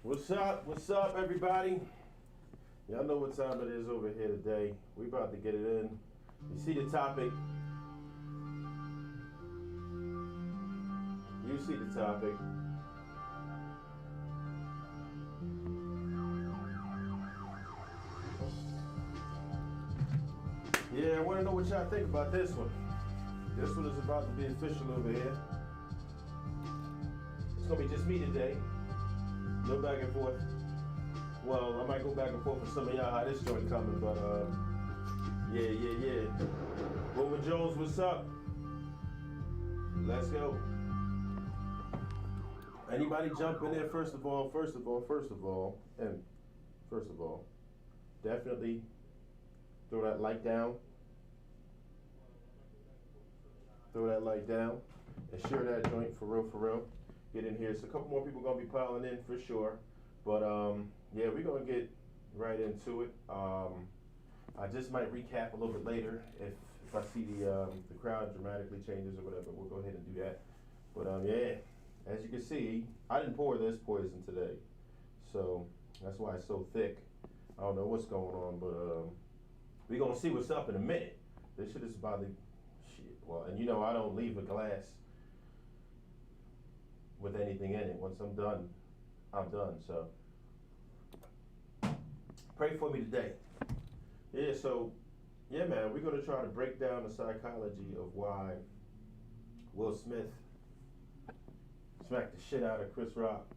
What's up? What's up, everybody? Y'all know what time it is over here today. We about to get it in. You see the topic. You see the topic. Yeah, I want to know what y'all think about this one. This one is about to be official over here. It's gonna be just me today. No back and forth. Well, I might go back and forth with some of y'all how this joint coming, but yeah. Boomer Jones, what's up? Let's go. Anybody jump in there? First of all, definitely throw that like down. Throw that like down and share that joint for real. Get in here. So a couple more people gonna be piling in for sure. But yeah, we're gonna get right into it. I just might recap a little bit later if I see the crowd dramatically changes or whatever. We'll go ahead and do that. But yeah, as you can see, I didn't pour this poison today, so that's why it's so thick. I don't know what's going on, but we're gonna see what's up in a minute. This shit is about to shit. Well, and you know I don't leave a glass with anything in it. Once I'm done, I'm done. So pray for me today. Yeah, so yeah, man, we're gonna try to break down the psychology of why Will Smith smacked the shit out of Chris Rock.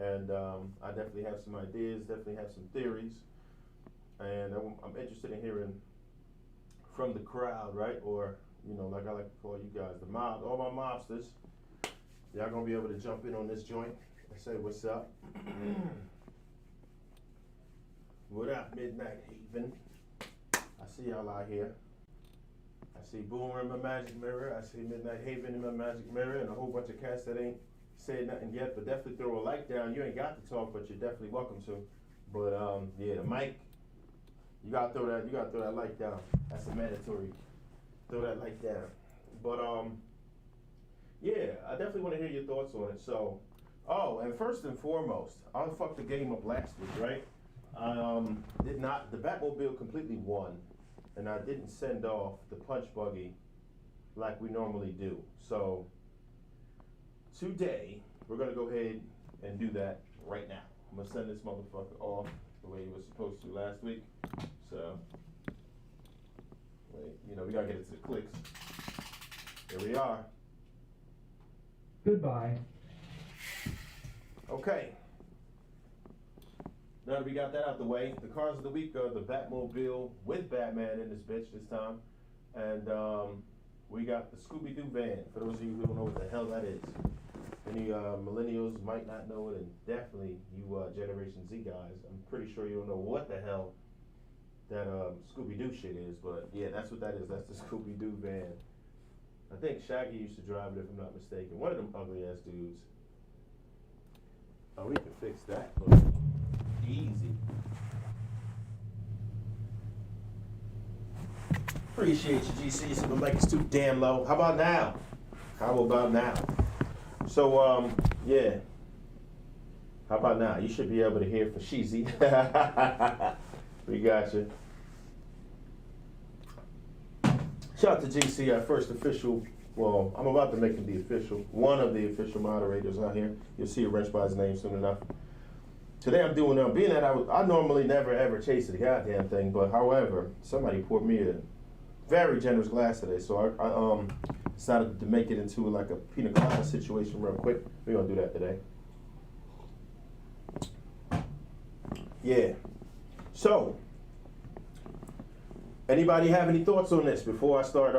And I definitely have some ideas, definitely have some theories. And I'm interested in hearing from the crowd, right? Or, you know, like I like to call you guys, the mob, all my mobsters. Y'all gonna be able to jump in on this joint and say what's up. What up, Midnight Haven? I see y'all out here. I see Boomer in my magic mirror. I see Midnight Haven in my magic mirror, and a whole bunch of cats that ain't said nothing yet, but definitely throw a like down. You ain't got to talk, but you're definitely welcome to. But yeah, the mic, you gotta throw that like down. That's a mandatory. Throw that like down. But yeah, I definitely want to hear your thoughts on it. So, oh, and first and foremost, I fucked the game up last week, right? Did not, the Batmobile completely won, and I didn't send off the punch buggy like we normally do. So, today, we're gonna go ahead and do that right now. I'm gonna send this motherfucker off the way he was supposed to last week. So, wait, you know, we gotta get it to the clicks. Here we are. Goodbye. Okay. Now that we got that out the way, the cars of the week are the Batmobile with Batman in this bitch this time. And we got the Scooby-Doo van, for those of you who don't know what the hell that is. Any millennials might not know it, and definitely you Generation Z guys, I'm pretty sure you don't know what the hell that Scooby-Doo shit is, but yeah, that's what that is. That's the Scooby-Doo van. I think Shaggy used to drive it, if I'm not mistaken. One of them ugly ass dudes. Oh, we can fix that. Look. Easy. Appreciate you, GC. So the mic is too damn low. How about now? So, yeah. How about now? You should be able to hear for Sheezy. We got you. Shout out to GC, our first official. Well, I'm about to make him the official, one of the official moderators out here. You'll see a wrench by his name soon enough. Today I'm doing, being that I normally never ever chase the goddamn thing, but however, somebody poured me a very generous glass today, so I decided to make it into like a pina colada situation real quick. We're gonna do that today. Yeah. So, anybody have any thoughts on this before I start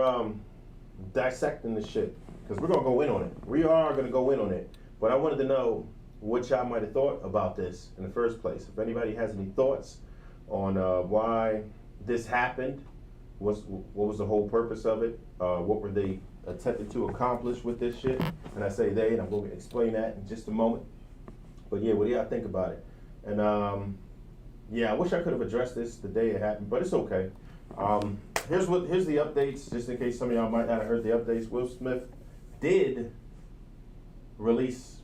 dissecting this shit? Because we're gonna go in on it. We are gonna go in on it, but I wanted to know what y'all might have thought about this in the first place. If anybody has any thoughts on why this happened, what was the whole purpose of it, what were they attempting to accomplish with this shit, and I say they, and I'm going to explain that in just a moment. But yeah, what do y'all think about it? And yeah, I wish I could have addressed this the day it happened, but it's okay. Here's the updates, just in case some of y'all might not have heard the updates. Will Smith did release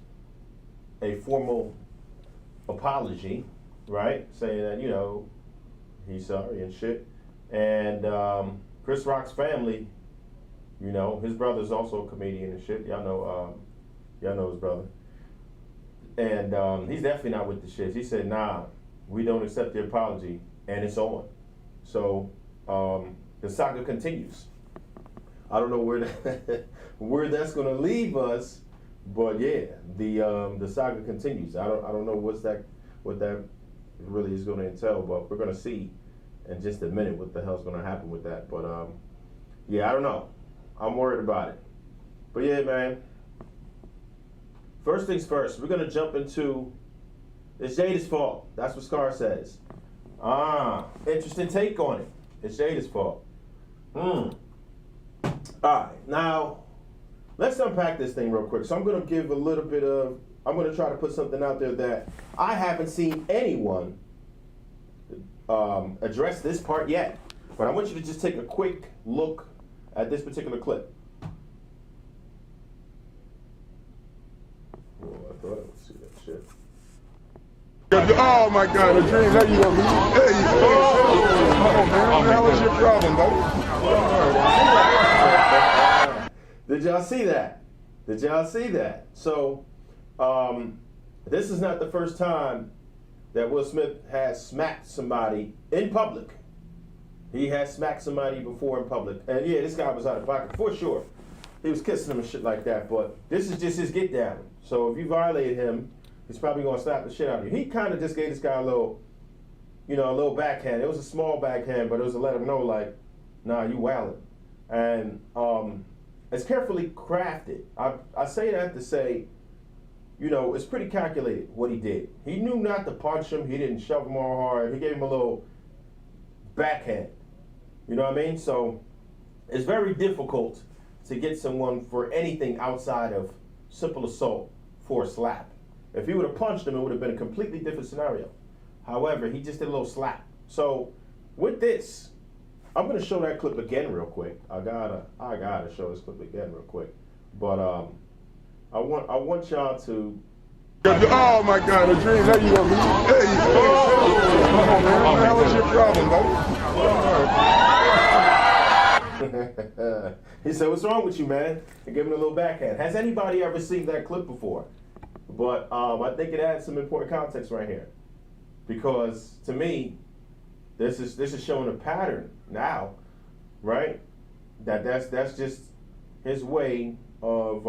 a formal apology, right? Saying that, you know, he's sorry and shit. And Chris Rock's family, you know, his brother's also a comedian and shit. Y'all know his brother. And he's definitely not with the shit. He said, nah, we don't accept the apology, and it's on. So the saga continues. I don't know where that's gonna leave us, but yeah, the saga continues. I don't know what that really is gonna entail, but we're gonna see in just a minute what the hell's gonna happen with that. But yeah, I don't know. I'm worried about it. But yeah, man. First things first, we're gonna jump into it's Jada's fault. That's what Scar says. Interesting take on it. It's Jada's fault. Alright, now let's unpack this thing real quick. So I'm gonna give a little bit of I'm gonna try to put something out there that I haven't seen anyone address this part yet. But I want you to just take a quick look at this particular clip. Oh, I thought I would see that shit. Oh my God, a dream. There you go. There you go. Oh, man, what the hell is your problem, buddy? Did y'all see that? Did y'all see that? So, this is not the first time that Will Smith has smacked somebody in public. He has smacked somebody before in public. And yeah, this guy was out of pocket for sure. He was kissing him and shit like that, but this is just his get down. So if you violate him, he's probably gonna slap the shit out of you. He kind of just gave this guy a little backhand. It was a small backhand, but it was to let him know, like, nah, you wildin'. And it's carefully crafted. I say that to say, you know, it's pretty calculated what he did. He knew not to punch him. He didn't shove him all hard. He gave him a little backhand. You know what I mean? So it's very difficult to get someone for anything outside of simple assault for a slap. If he would have punched him, it would have been a completely different scenario. However, he just did a little slap. So with this, I'm gonna show that clip again real quick. I gotta show this clip again real quick. But I want y'all to. Oh my God, a dream. There you go. There you go. Oh, man, what the hell is your problem, buddy? He said, "What's wrong with you, man?" And give him a little backhand. Has anybody ever seen that clip before? But I think it adds some important context right here, because to me, this is showing a pattern now, right? That's just his way of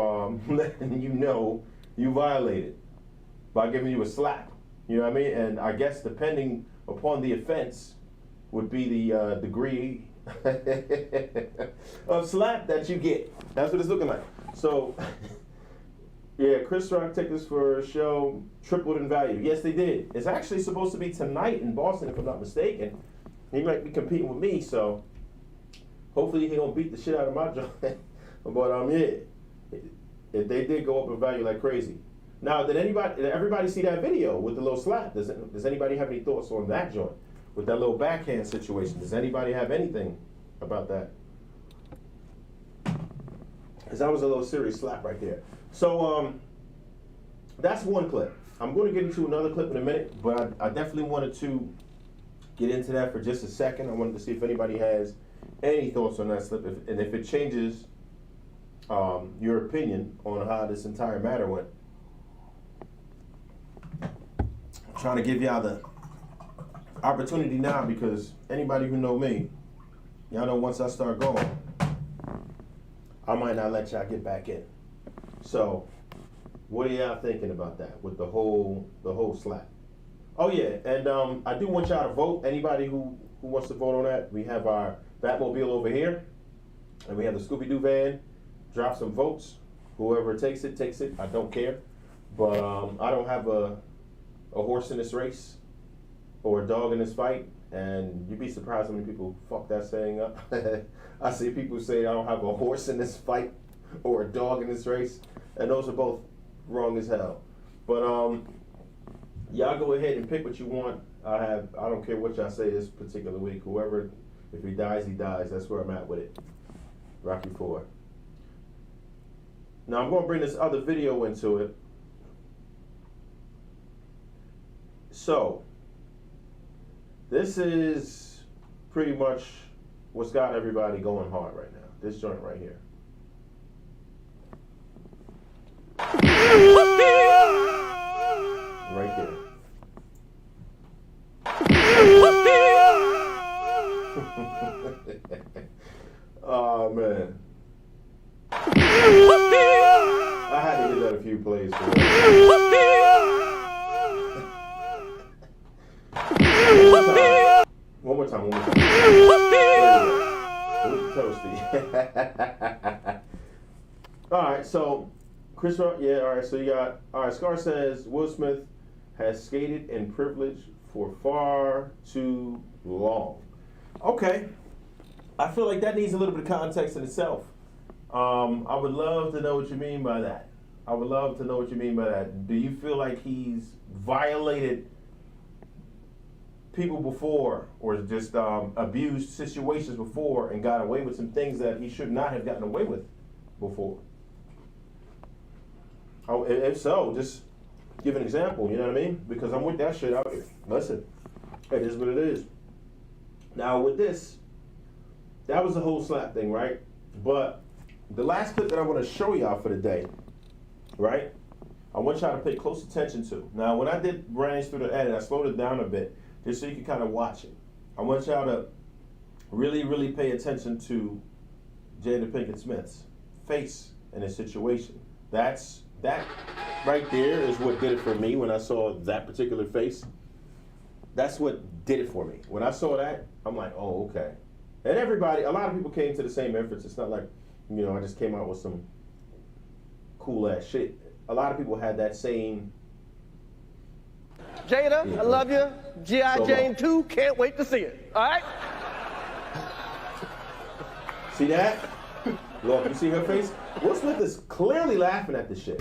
letting you know you violated by giving you a slap. You know what I mean? And I guess depending upon the offense would be the degree of slap that you get. That's what it's looking like. So. Yeah, Chris Rock tickets for a show tripled in value. Yes, they did. It's actually supposed to be tonight in Boston, if I'm not mistaken. He might be competing with me, so hopefully he don't beat the shit out of my joint. But yeah, they did go up in value like crazy. Now, did everybody see that video with the little slap? Does anybody have any thoughts on that joint with that little backhand situation? Does anybody have anything about that? Because that was a little serious slap right there. So that's one clip. I'm going to get into another clip in a minute, but I definitely wanted to get into that for just a second. I wanted to see if anybody has any thoughts on that clip, and if it changes your opinion on how this entire matter went. I'm trying to give y'all the opportunity now, because anybody who know me, y'all know once I start going, I might not let y'all get back in. So, what are y'all thinking about that with the whole slap? Oh yeah, and I do want y'all to vote. Anybody who wants to vote on that, we have our Batmobile over here, and we have the Scooby-Doo van. Drop some votes. Whoever takes it, takes it. I don't care. But I don't have a horse in this race or a dog in this fight, and you'd be surprised how many people fuck that saying up. I see people say I don't have a horse in this fight or a dog in this race, and those are both wrong as hell. But y'all go ahead and pick what you want. I don't care what y'all say this particular week. Whoever, if he dies, he dies. That's where I'm at with it. Rocky 4. Now I'm going to bring this other video into it. So, this is pretty much what's got everybody going hard right now. This joint right here. Right there. Oh, man. I had to give that a few plays for it. One more time. Toasty. Alright, so Chris Rock, yeah, alright, so you got, alright, Scar says Will Smith has skated in privilege for far too long. Okay. I feel like that needs a little bit of context in itself. I would love to know what you mean by that. I would love to know what you mean by that. Do you feel like he's violated people before, or just abused situations before and got away with some things that he should not have gotten away with before? Oh, if so, just give an example, you know what I mean? Because I'm with that shit out here. Listen, it is what it is. Now with this, that was the whole slap thing, right? But the last clip that I want to show y'all for the day, right? I want y'all to pay close attention to. Now, when I did range through the edit, I slowed it down a bit just so you can kind of watch it. I want y'all to really, really pay attention to Jada Pinkett Smith's face in this situation. That right there is what did it for me when I saw that particular face. That's what did it for me. When I saw that, I'm like, oh, okay. And everybody, a lot of people came to the same inference. It's not like, you know, I just came out with some cool ass shit. A lot of people had that same. Jada, yeah, I love you. G.I. So Jane 2, can't wait to see it. All right? See that? Look, you see her face? Will Smith is clearly laughing at this shit.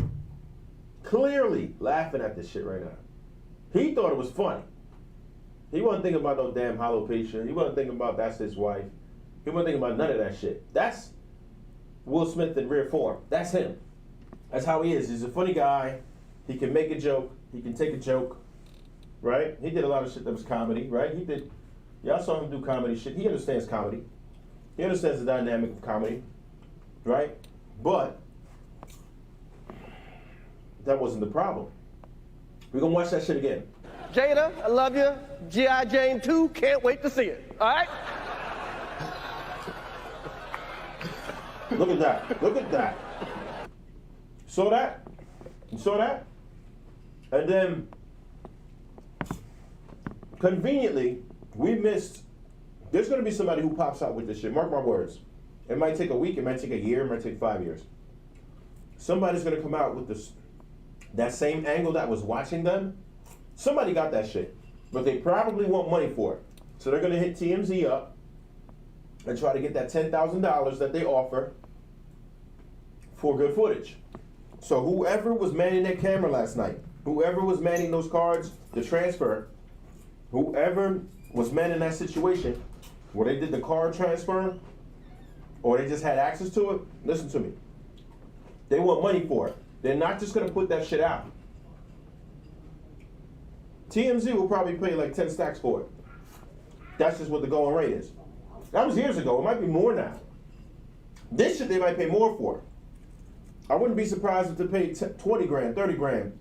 Clearly laughing at this shit right now. He thought it was funny. He wasn't thinking about no damn alopecia. He wasn't thinking about that's his wife. He wasn't thinking about none of that shit. That's Will Smith in rare form. That's him. That's how he is. He's a funny guy. He can make a joke. He can take a joke. Right? He did a lot of shit that was comedy, right? He did. Y'all saw him do comedy shit. He understands comedy. He understands the dynamic of comedy. Right? But that wasn't the problem. We're going to watch that shit again. Jada, I love you. G.I. Jane 2, can't wait to see it. All right? Look at that. Look at that. Saw that? You saw that? And then, conveniently, we missed. There's going to be somebody who pops out with this shit. Mark my words. It might take a week. It might take a year. It might take 5 years. Somebody's going to come out with this, that same angle that was watching them. Somebody got that shit. But they probably want money for it. So they're going to hit TMZ up and try to get that $10,000 that they offer for good footage. So whoever was manning that camera last night, whoever was manning those cards, the transfer, whoever was manning that situation where they did the card transfer or they just had access to it, listen to me. They want money for it. They're not just going to put that shit out. TMZ will probably pay like 10 stacks for it. That's just what the going rate is. That was years ago. It might be more now. This shit they might pay more for. I wouldn't be surprised if they paid 20 grand, 30 grand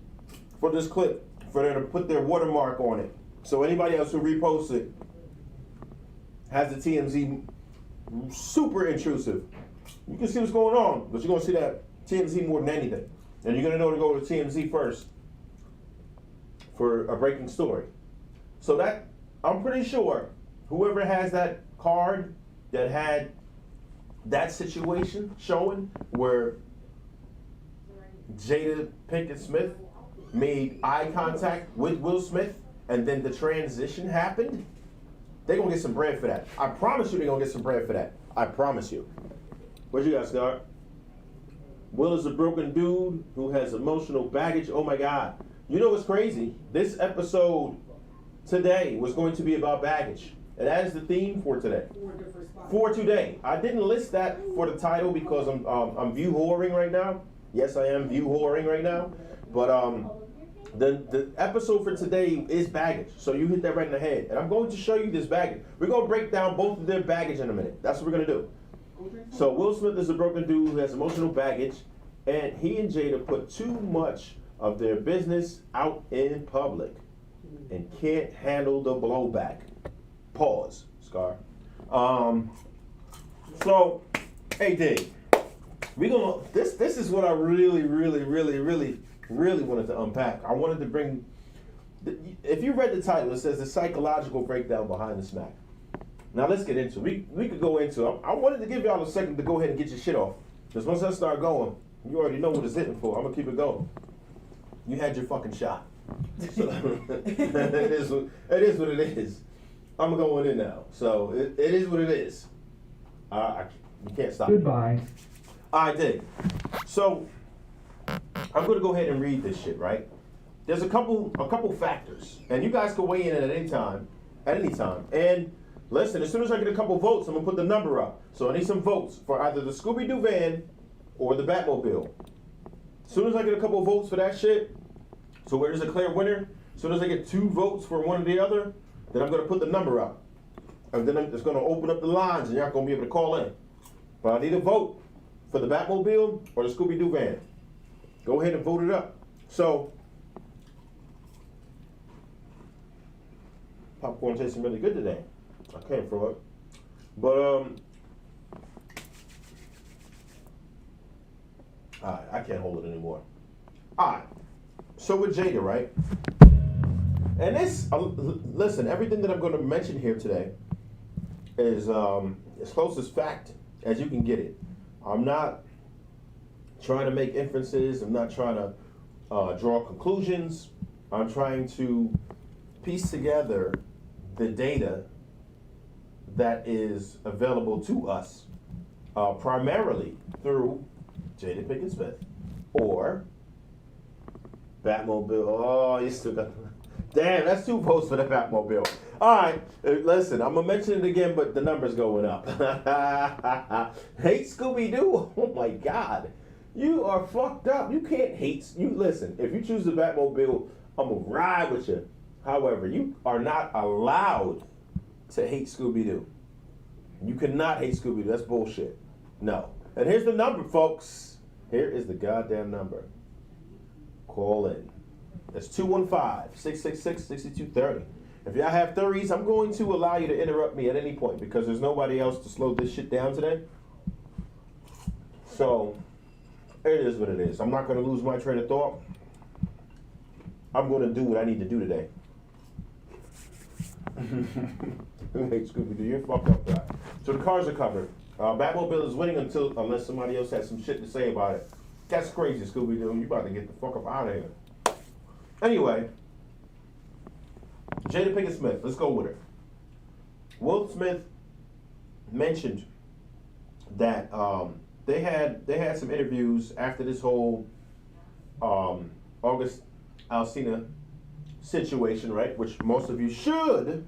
for this clip, for them to put their watermark on it. So anybody else who reposts it has the TMZ super intrusive. You can see what's going on, but you're going to see that TMZ more than anything. And you're going to know to go to TMZ first for a breaking story. So that, I'm pretty sure, whoever has that card that had that situation showing where Jada Pinkett Smith made eye contact with Will Smith and then the transition happened, they're going to get some bread for that. I promise you they're going to get some bread for that. I promise you. What you got, Scar? Will is a broken dude who has emotional baggage. Oh my God. You know what's crazy? This episode today was going to be about baggage. And that is the theme for today. For today. I didn't list that for the title because I'm view whoring right now. Yes, I am view whoring right now. But The episode for today is baggage, so you hit that right in the head. And I'm going to show you this baggage. We're going to break down both of their baggage in a minute. That's what we're going to do. So Will Smith is a broken dude who has emotional baggage, and he and Jada put too much of their business out in public and can't handle the blowback. Pause, Scar. So, hey, Dig, we gonna this is what I really wanted to unpack. I wanted to bring. If you read the title, it says the psychological breakdown behind the smack. Now let's get into it. We could go into it. I wanted to give y'all a second to go ahead and get your shit off. Because once I start going, you already know what it's hitting for. I'm gonna keep it going. You had your fucking shot. So, it is what it is. I'm going in now. So it is what it is. You can't stop. Goodbye. I did. So I'm gonna go ahead and read this shit, right? There's a couple factors, and you guys can weigh in at any time. And listen, as soon as I get a couple votes, I'm gonna put the number up. So I need some votes for either the Scooby-Doo van or the Batmobile. As soon as I get a couple votes for that shit, so where there's a clear winner, as soon as I get 2 votes for one or the other, then I'm gonna put the number up. And then it's gonna open up the lines and y'all gonna be able to call in. But I need a vote for the Batmobile or the Scooby-Doo van. Go ahead and vote it up. So, popcorn tasting really good today. I came for it. But, alright, I can't hold it anymore. Alright, so with Jada, right? And this, listen, everything that I'm going to mention here today is as close as fact as you can get it. I'm not trying to make inferences. I'm not trying to draw conclusions. I'm trying to piece together the data that is available to us primarily through Jada Pinkett Smith or Batmobile. Oh, you still got. Damn, that's 2 votes for the Batmobile. All right, listen, I'm gonna mention it again, but the number's going up. Hate Scooby-Doo? Oh my God, you are fucked up. You can't hate. You listen. If you choose the Batmobile, I'm gonna ride with you. However, you are not allowed to hate Scooby-Doo. You cannot hate Scooby-Doo. That's bullshit. No. And here's the number, folks. Here is the goddamn number. Call in. That's 215-666-6230. If y'all have theories, I'm going to allow you to interrupt me at any point because there's nobody else to slow this shit down today. So, it is what it is. I'm not going to lose my train of thought. I'm going to do what I need to do today. Hey, Scooby-Doo, you're fucked up, guy. So the cars are covered. Batmobile is winning unless somebody else has some shit to say about it. That's crazy, Scooby-Doo. You about to get the fuck up out of here. Anyway, Jada Pinkett Smith, let's go with her. Will Smith mentioned that they had some interviews after this whole August Alsina situation, right? Which most of you should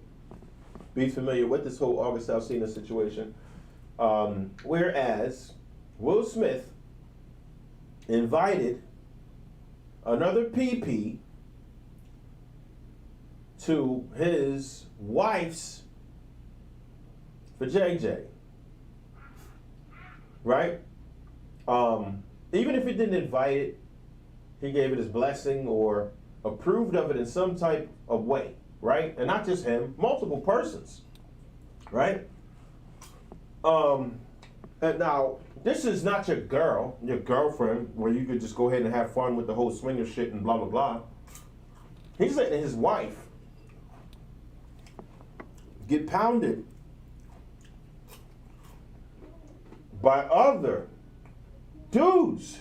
be familiar with this whole August Alsina situation. Whereas Will Smith invited another PP to his wife's for JJ, right? Even if he didn't invite it, he gave it his blessing or approved of it in some type of way, right? And not just him, multiple persons, right? And now, this is not your girlfriend, where you could just go ahead and have fun with the whole swinger shit and blah, blah, blah. He's letting his wife get pounded by other dudes.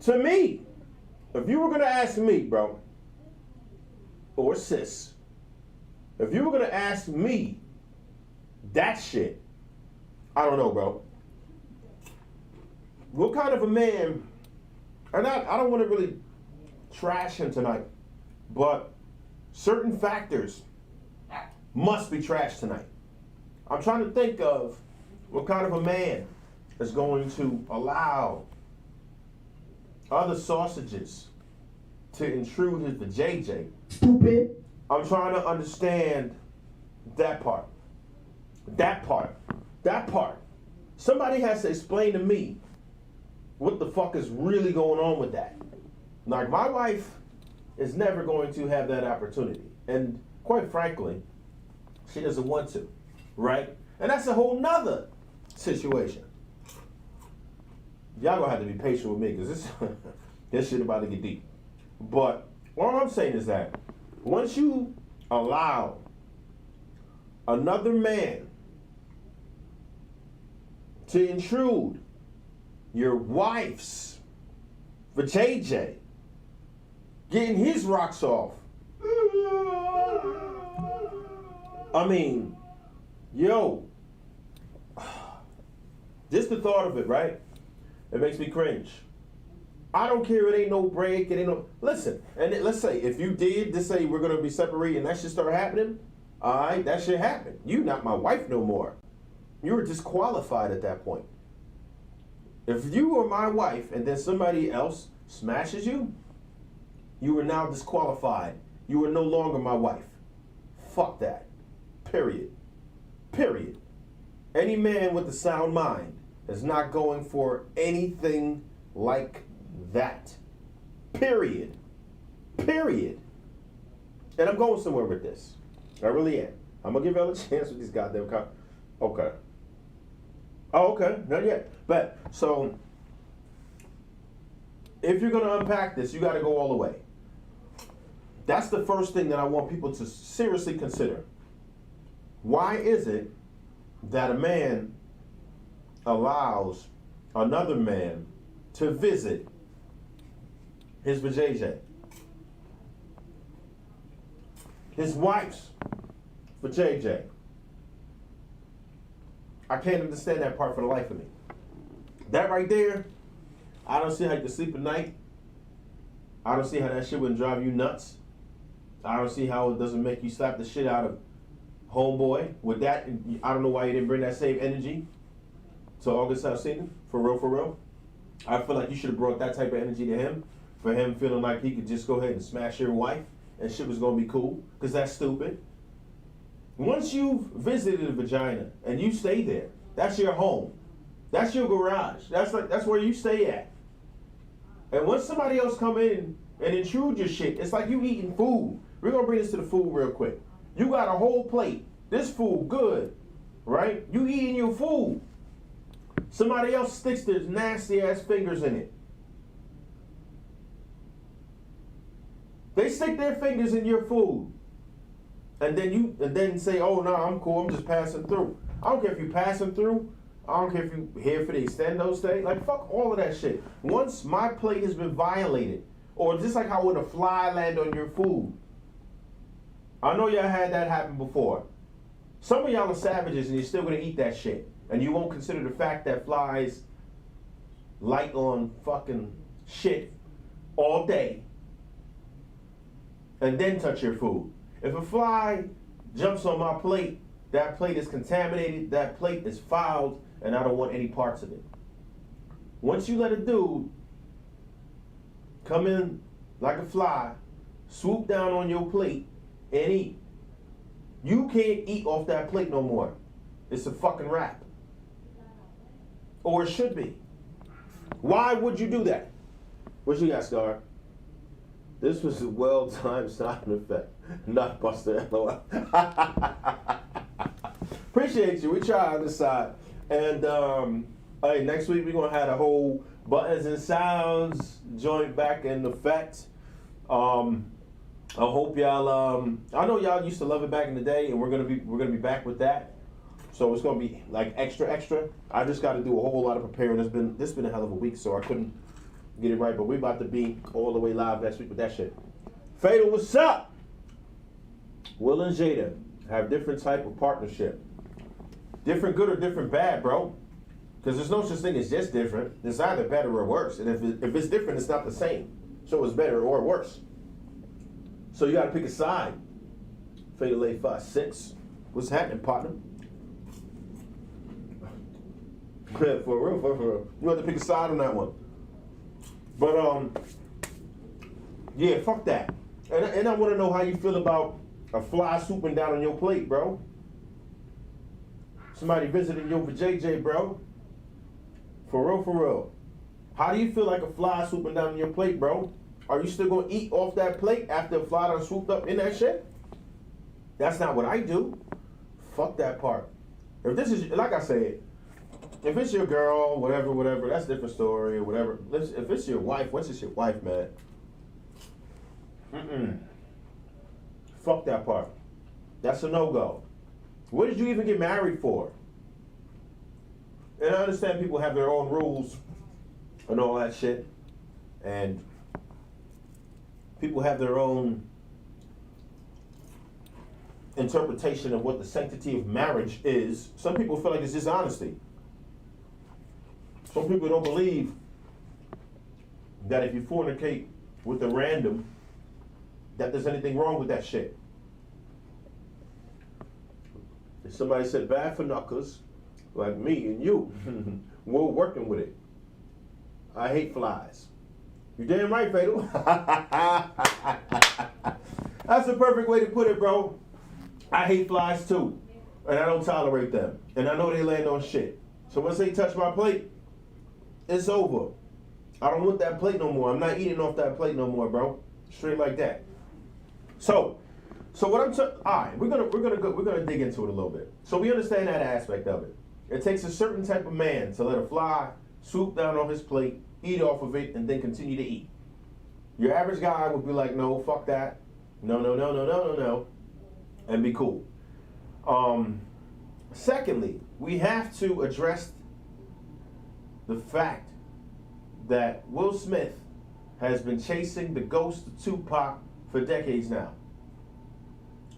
To me, if you were going to ask me, bro, or sis, if you were going to ask me that shit, I don't know, bro. What kind of a man, and I don't want to really trash him tonight, but certain factors must be trashed tonight. I'm trying to think of what kind of a man is going to allow other sausages to intrude his vajayjay. Stupid. I'm trying to understand that part. That part. That part. Somebody has to explain to me what the fuck is really going on with that. Like, my wife is never going to have that opportunity. And quite frankly, she doesn't want to, right? And that's a whole nother situation. Y'all gonna have to be patient with me, because this shit about to get deep. But all I'm saying is that once you allow another man to intrude your wife's vajayjay, getting his rocks off, I mean, yo, just the thought of it, right? It makes me cringe. I don't care, it ain't no break, it ain't no, listen, and let's say, if you did just say we're gonna be separated and that shit start happening, alright, that shit happened. You not my wife no more. You were disqualified at that point. If you were my wife and then somebody else smashes you, you are now disqualified. You are no longer my wife. Fuck that. Period. Period. Any man with a sound mind is not going for anything like that. Period. Period. And I'm going somewhere with this. I really am. I'm going to give y'all a chance with these goddamn okay. Oh, okay. Not yet. But, so, if you're going to unpack this, you got to go all the way. That's the first thing that I want people to seriously consider. Why is it that a man allows another man to visit his vajayjay? His wife's vajayjay. I can't understand that part for the life of me. That right there, I don't see how you can sleep at night. I don't see how that shit wouldn't drive you nuts. I don't see how it doesn't make you slap the shit out of homeboy. With that, I don't know why you didn't bring that same energy to August Alsina. For real, for real. I feel like you should have brought that type of energy to him, for him feeling like he could just go ahead and smash your wife and shit was going to be cool, because that's stupid. Once you've visited a vagina and you stay there, that's your home. That's your garage. That's where you stay at. And once somebody else come in and intrude your shit, it's like you eating food. We're going to bring this to the food real quick. You got a whole plate. This food good, right? You eating your food. Somebody else sticks their nasty ass fingers in it. They stick their fingers in your food. And then say, oh no, I'm cool, I'm just passing through. I don't care if you're passing through. I don't care if you're here for the extendo stay. Like, fuck all of that shit. Once my plate has been violated, or just like how when a fly land on your food. I know y'all had that happen before. Some of y'all are savages and you're still gonna eat that shit. And you won't consider the fact that flies light on fucking shit all day and then touch your food. If a fly jumps on my plate, that plate is contaminated, that plate is fouled, and I don't want any parts of it. Once you let a dude come in like a fly, swoop down on your plate, and eat, you can't eat off that plate no more. It's a fucking wrap. Or it should be. Why would you do that? What you got, Scar? This was a well-timed sound effect, not Buster LOL. Appreciate you. We try on this side. And hey, next week we're gonna have a whole buttons and sounds joint back in effect. I hope y'all. I know y'all used to love it back in the day, and we're gonna be back with that. So it's gonna be like extra. I just got to do a whole lot of preparing. This been a hell of a week, so I couldn't get it right. But we about to be all the way live next week with that shit. Fatal, what's up? Will and Jada have different type of partnership. Different good or different bad, bro. Because there's no such thing as just different. It's either better or worse. And if it's different, it's not the same. So it's better or worse. So you got to pick a side. Fatal 856. What's happening, partner? For real. You have to pick a side on that one. But Yeah, fuck that. And I want to know how you feel about a fly swooping down on your plate, bro. Somebody visiting your JJ, bro. For real, for real. How do you feel like a fly swooping down on your plate, bro? Are you still gonna eat off that plate after a fly done swooped up in that shit? That's not what I do. Fuck that part. If this is, like I said, if it's your girl, whatever, that's a different story or whatever. If it's your wife, once it's your wife, man, fuck that part. That's a no-go. What did you even get married for? And I understand people have their own rules and all that shit. And people have their own interpretation of what the sanctity of marriage is. Some people feel like it's dishonesty. Some people don't believe that if you fornicate with a random, that there's anything wrong with that shit. If somebody said bad for knuckles, like me and you, we're working with it. I hate flies. You damn right, Fatal. That's the perfect way to put it, bro. I hate flies too, and I don't tolerate them. And I know they land on shit. So once they touch my plate, it's over. I don't want that plate no more. I'm not eating off that plate no more, bro. Straight like that. So what I'm all right, we're gonna dig into it a little bit. So we understand that aspect of it. It takes a certain type of man to let a fly swoop down on his plate, eat off of it, and then continue to eat. Your average guy would be like, no, fuck that. No, and be cool. Secondly, we have to address the fact that Will Smith has been chasing the ghost of Tupac for decades now.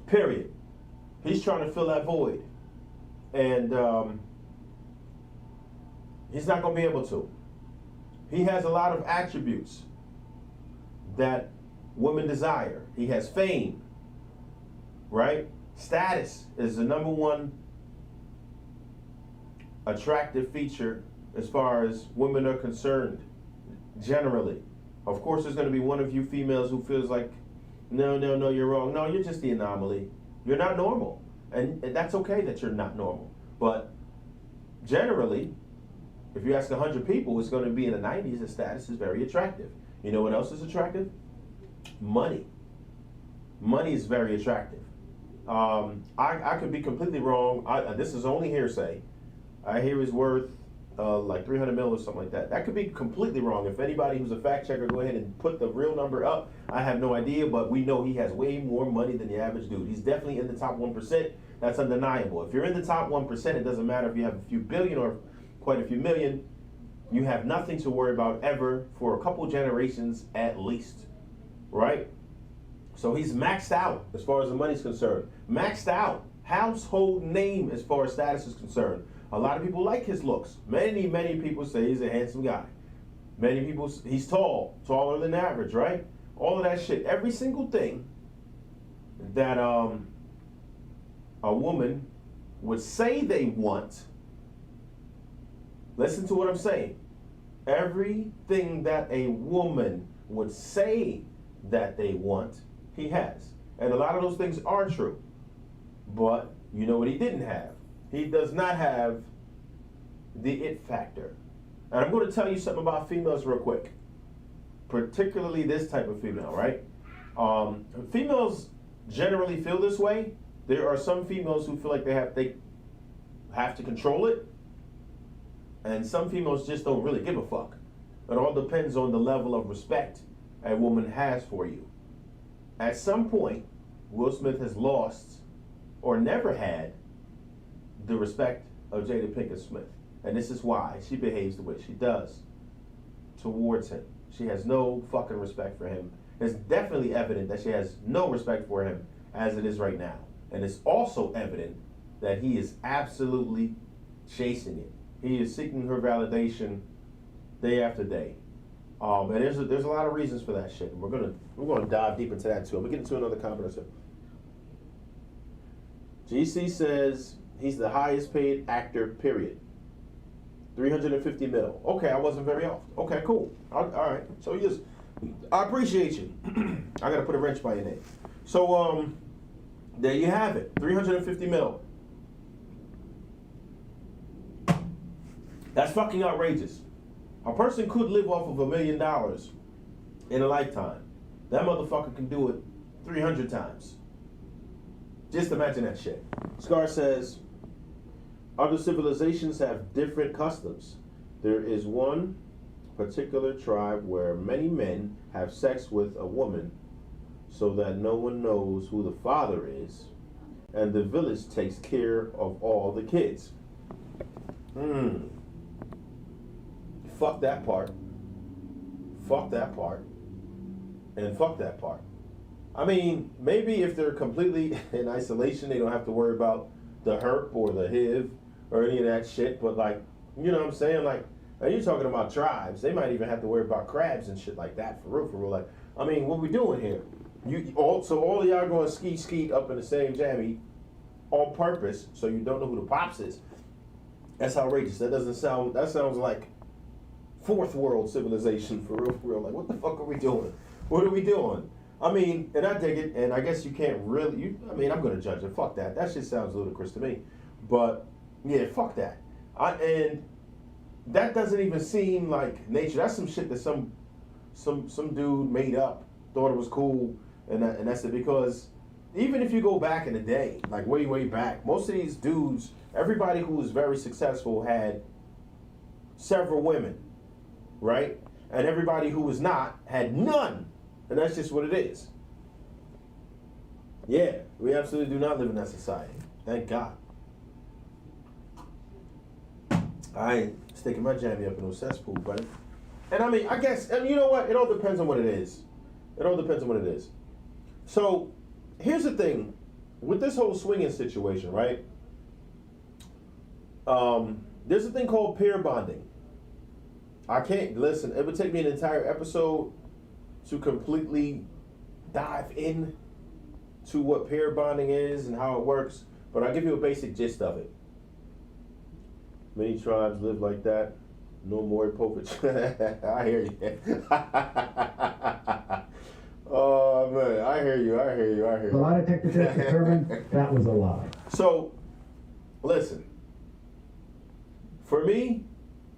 Period. He's trying to fill that void. And he's not going to be able to. He has a lot of attributes that women desire. He has fame, right? Status is the number one attractive feature as far as women are concerned, generally. Of course, there's going to be one of you females who feels like, no, you're wrong. No, you're just the anomaly. You're not normal. And that's okay that you're not normal. But generally, if you ask 100 people, it's going to be in the 90s, the status is very attractive. You know what else is attractive? Money. Money is very attractive. I could be completely wrong. This is only hearsay. I hear he's worth like 300 mil or something like that. That could be completely wrong. If anybody who's a fact checker, go ahead and put the real number up. I have no idea, but we know he has way more money than the average dude. He's definitely in the top 1%. That's undeniable. If you're in the top 1%, it doesn't matter if you have a few billion or quite a few million. You have nothing to worry about ever for a couple generations at least, right? So he's maxed out as far as the money's concerned. Maxed out. Household name as far as status is concerned. A lot of people like his looks. Many people say he's a handsome guy. Many people, he's tall, taller than average, right? All of that shit. Every single thing that a woman would say they want, listen to what I'm saying. Everything that a woman would say that they want, he has. And a lot of those things are true. But you know what he didn't have? He does not have the it factor. And I'm going to tell you something about females real quick. Particularly this type of female, right? Females generally feel this way. There are some females who feel like they have to control it. And some females just don't really give a fuck. It all depends on the level of respect a woman has for you. At some point, Will Smith has lost or never had the respect of Jada Pinkett Smith. And this is why she behaves the way she does towards him. She has no fucking respect for him. It's definitely evident that she has no respect for him as it is right now. And it's also evident that he is absolutely chasing it. He is seeking her validation day after day. And there's a lot of reasons for that shit. We're gonna dive deep into that too. I'm gonna get into another comment. GC says he's the highest paid actor, period. 350 mil. Okay, I wasn't very off. Okay, cool. All right. So he is I appreciate you. I gotta put a wrench by your name. So, there you have it. 350 mil. That's fucking outrageous. A person could live off of $1 million in a lifetime. That motherfucker can do it 300 times. Just imagine that shit. Scar says, other civilizations have different customs. There is one particular tribe where many men have sex with a woman so that no one knows who the father is, and the village takes care of all the kids. Fuck that part. Fuck that part. And fuck that part. I mean, maybe if they're completely in isolation, they don't have to worry about the herp or the HIV or any of that shit. But like, you know what I'm saying? Like, and you're talking about tribes. They might even have to worry about crabs and shit like that. For real, for real. Like, I mean, what we doing here? So all of y'all going skeet up in the same jammy on purpose, so you don't know who the pops is. That's outrageous. That sounds like fourth world civilization, for real, for real. Like, what the fuck are we doing? What are we doing? I mean, and I dig it, and I guess you can't really, I'm going to judge it. Fuck that. That shit sounds ludicrous to me. But, yeah, fuck that. And that doesn't even seem like nature. That's some shit that some dude made up, thought it was cool, and that's it. Because even if you go back in the day, like way, way back, most of these dudes, everybody who was very successful had several women, right? And everybody who was not had none. And that's just what it is. Yeah, we absolutely do not live in that society. Thank God. I ain't sticking my jammy up in no cesspool, buddy. And I mean, I guess, and you know what? It all depends on what it is. It all depends on what it is. So, here's the thing. With this whole swinging situation, right? There's a thing called peer bonding. I can't, listen, it would take me an entire episode to completely dive in to what pair bonding is and how it works, but I'll give you a basic gist of it. Many tribes live like that. No more povich. I hear you. Oh man, I hear you. A lie detector test determined that was a lie. So, listen. For me,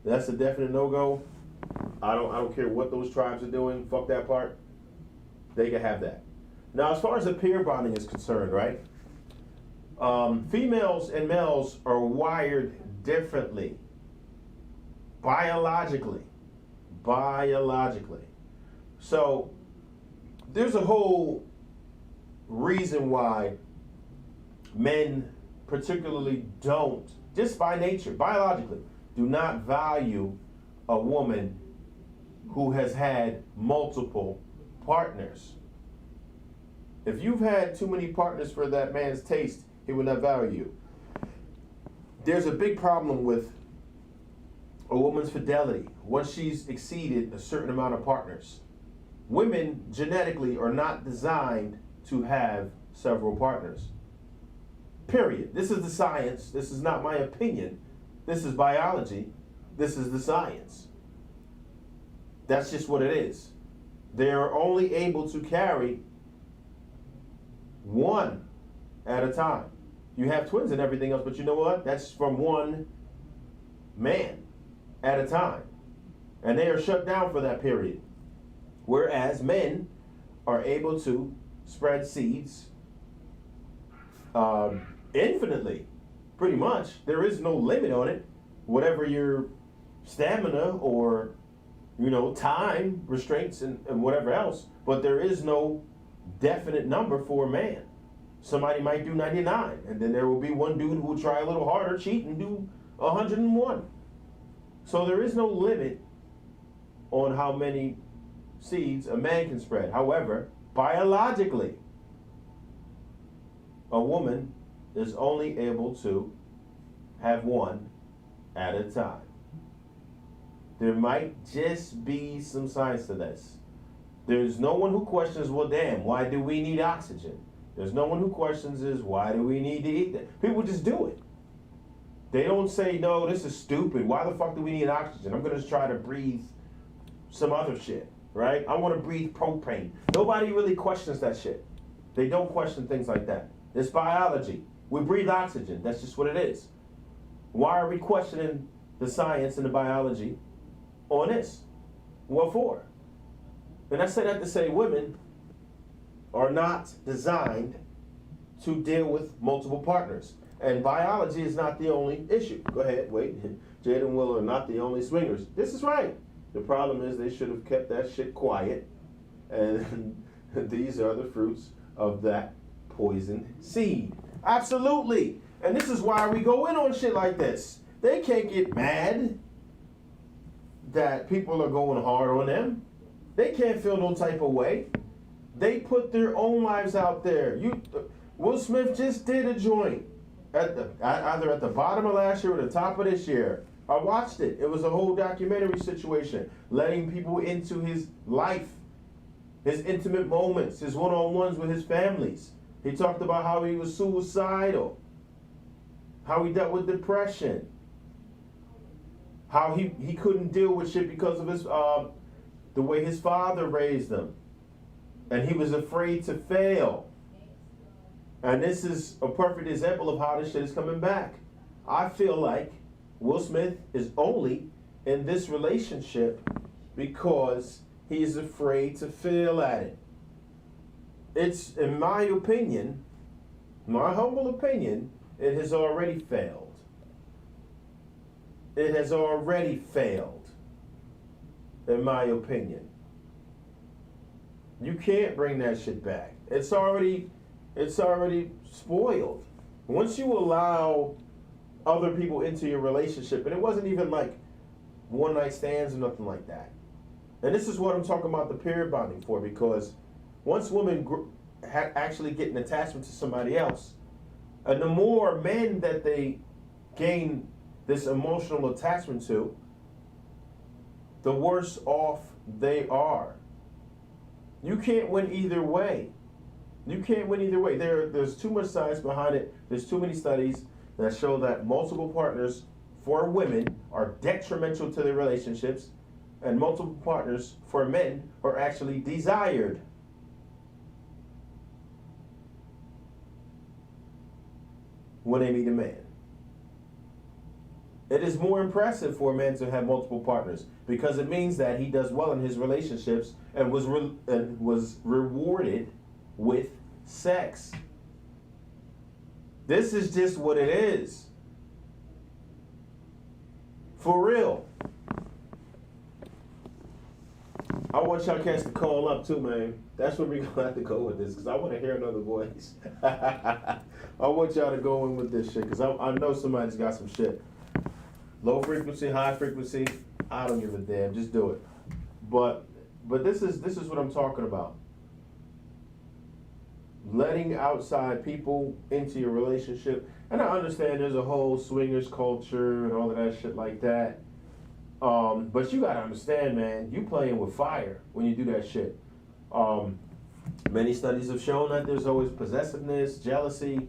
that's a definite no-go. I don't care what those tribes are doing. Fuck that part. They can have that. Now, as far as the peer bonding is concerned, right? Females and males are wired differently. Biologically. So, there's a whole reason why men particularly don't, just by nature, biologically, do not value a woman who has had multiple partners. If you've had too many partners for that man's taste, he will not value you. There's a big problem with a woman's fidelity once she's exceeded a certain amount of partners. Women genetically are not designed to have several partners. Period. This is the science. This is not my opinion. This is biology. This is the science. That's just what it is. They are only able to carry one at a time. You have twins and everything else, but you know what? That's from one man at a time. And they are shut down for that period. Whereas men are able to spread seeds infinitely, pretty much. There is no limit on it. Whatever your stamina or, time restraints and whatever else, but there is no definite number for a man. Somebody might do 99, and then there will be one dude who will try a little harder, cheat, and do 101. So there is no limit on how many seeds a man can spread. However, biologically, a woman is only able to have one at a time. There might just be some science to this. There's no one who questions, well, damn, why do we need oxygen? There's no one who questions is, why do we need to eat that? People just do it. They don't say, no, this is stupid. Why the fuck do we need oxygen? I'm going to try to breathe some other shit. right? I want to breathe propane. Nobody really questions that shit. They don't question things like that. It's biology. We breathe oxygen. That's just what it is. Why are we questioning the science and the biology on this? What for? And I say that to say women are not designed to deal with multiple partners. And biology is not the only issue. Go ahead, wait. Jade and Will are not the only swingers. This is right. The problem is they should have kept that shit quiet. And these are the fruits of that poisoned seed. Absolutely. And this is why we go in on shit like this. They can't get mad that people are going hard on them. They can't feel no type of way. They put their own lives out there. Will Smith just did a joint either at the bottom of last year or the top of this year. I watched it. It was a whole documentary situation, letting people into his life, his intimate moments, his one-on-ones with his families. He talked about how he was suicidal, how he dealt with depression, how he couldn't deal with shit because of his the way his father raised him, and he was afraid to fail. And this is a perfect example of how this shit is coming back. I feel like Will Smith is only in this relationship because he's afraid to fail at it. It's, in my opinion, my humble opinion, it has already failed. It has already failed, in my opinion. You can't bring that shit back. It's already spoiled. Once you allow other people into your relationship, and it wasn't even like one night stands or nothing like that. And this is what I'm talking about the period bonding for, because once women actually get an attachment to somebody else, and the more men that they gain this emotional attachment to, the worse off they are. You can't win either way. You can't win either way. There's too much science behind it. There's too many studies that show that multiple partners for women are detrimental to their relationships, and multiple partners for men are actually desired. When they meet a man. It is more impressive for a man to have multiple partners because it means that he does well in his relationships and was rewarded with sex. This is just what it is. For real. I want y'all cats to call up too, man. That's where we're going to have to go with this, because I want to hear another voice. I want y'all to go in with this shit, because I know somebody's got some shit. Low frequency, high frequency, I don't give a damn. Just do it. But this is what I'm talking about. Letting outside people into your relationship. And I understand there's a whole swingers culture and all of that shit like that. But you gotta understand, man, you playing with fire when you do that shit. Many studies have shown that there's always possessiveness, jealousy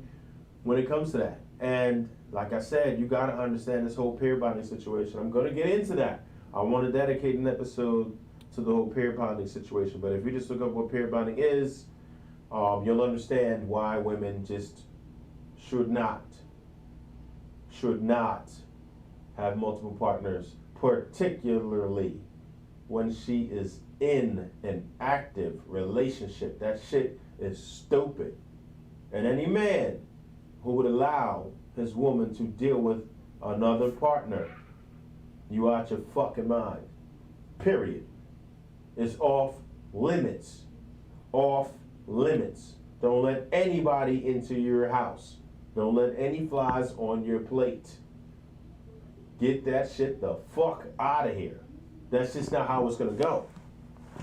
when it comes to that. And like I said, you gotta understand this whole peer bonding situation. I'm gonna get into that. I want to dedicate an episode to the whole peer bonding situation. But if you just look up what peer bonding is, you'll understand why women just should not have multiple partners, particularly when she is in an active relationship. That shit is stupid. And any man who would allow his woman to deal with another partner, you out your fucking mind. Period. It's off limits. Off limits. Don't let anybody into your house. Don't let any flies on your plate. Get that shit the fuck out of here. That's just not how it's gonna go.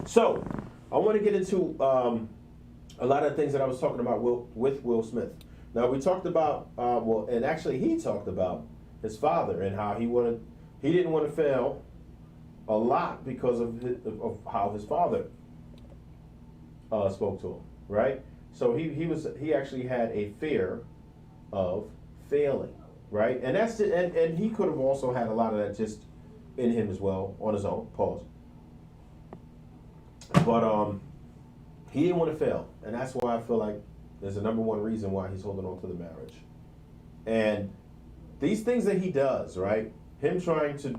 So, I want to get into a lot of things that I was talking about with Will Smith. Now, we talked about, and actually he talked about his father and how he didn't want to fail a lot because of how his father spoke to him, right? So he actually had a fear of failing, right? And and he could have also had a lot of that just in him as well, on his own. Pause. But he didn't want to fail, and that's why I feel like there's a number one reason why he's holding on to the marriage. And these things that he does, right? Him trying to,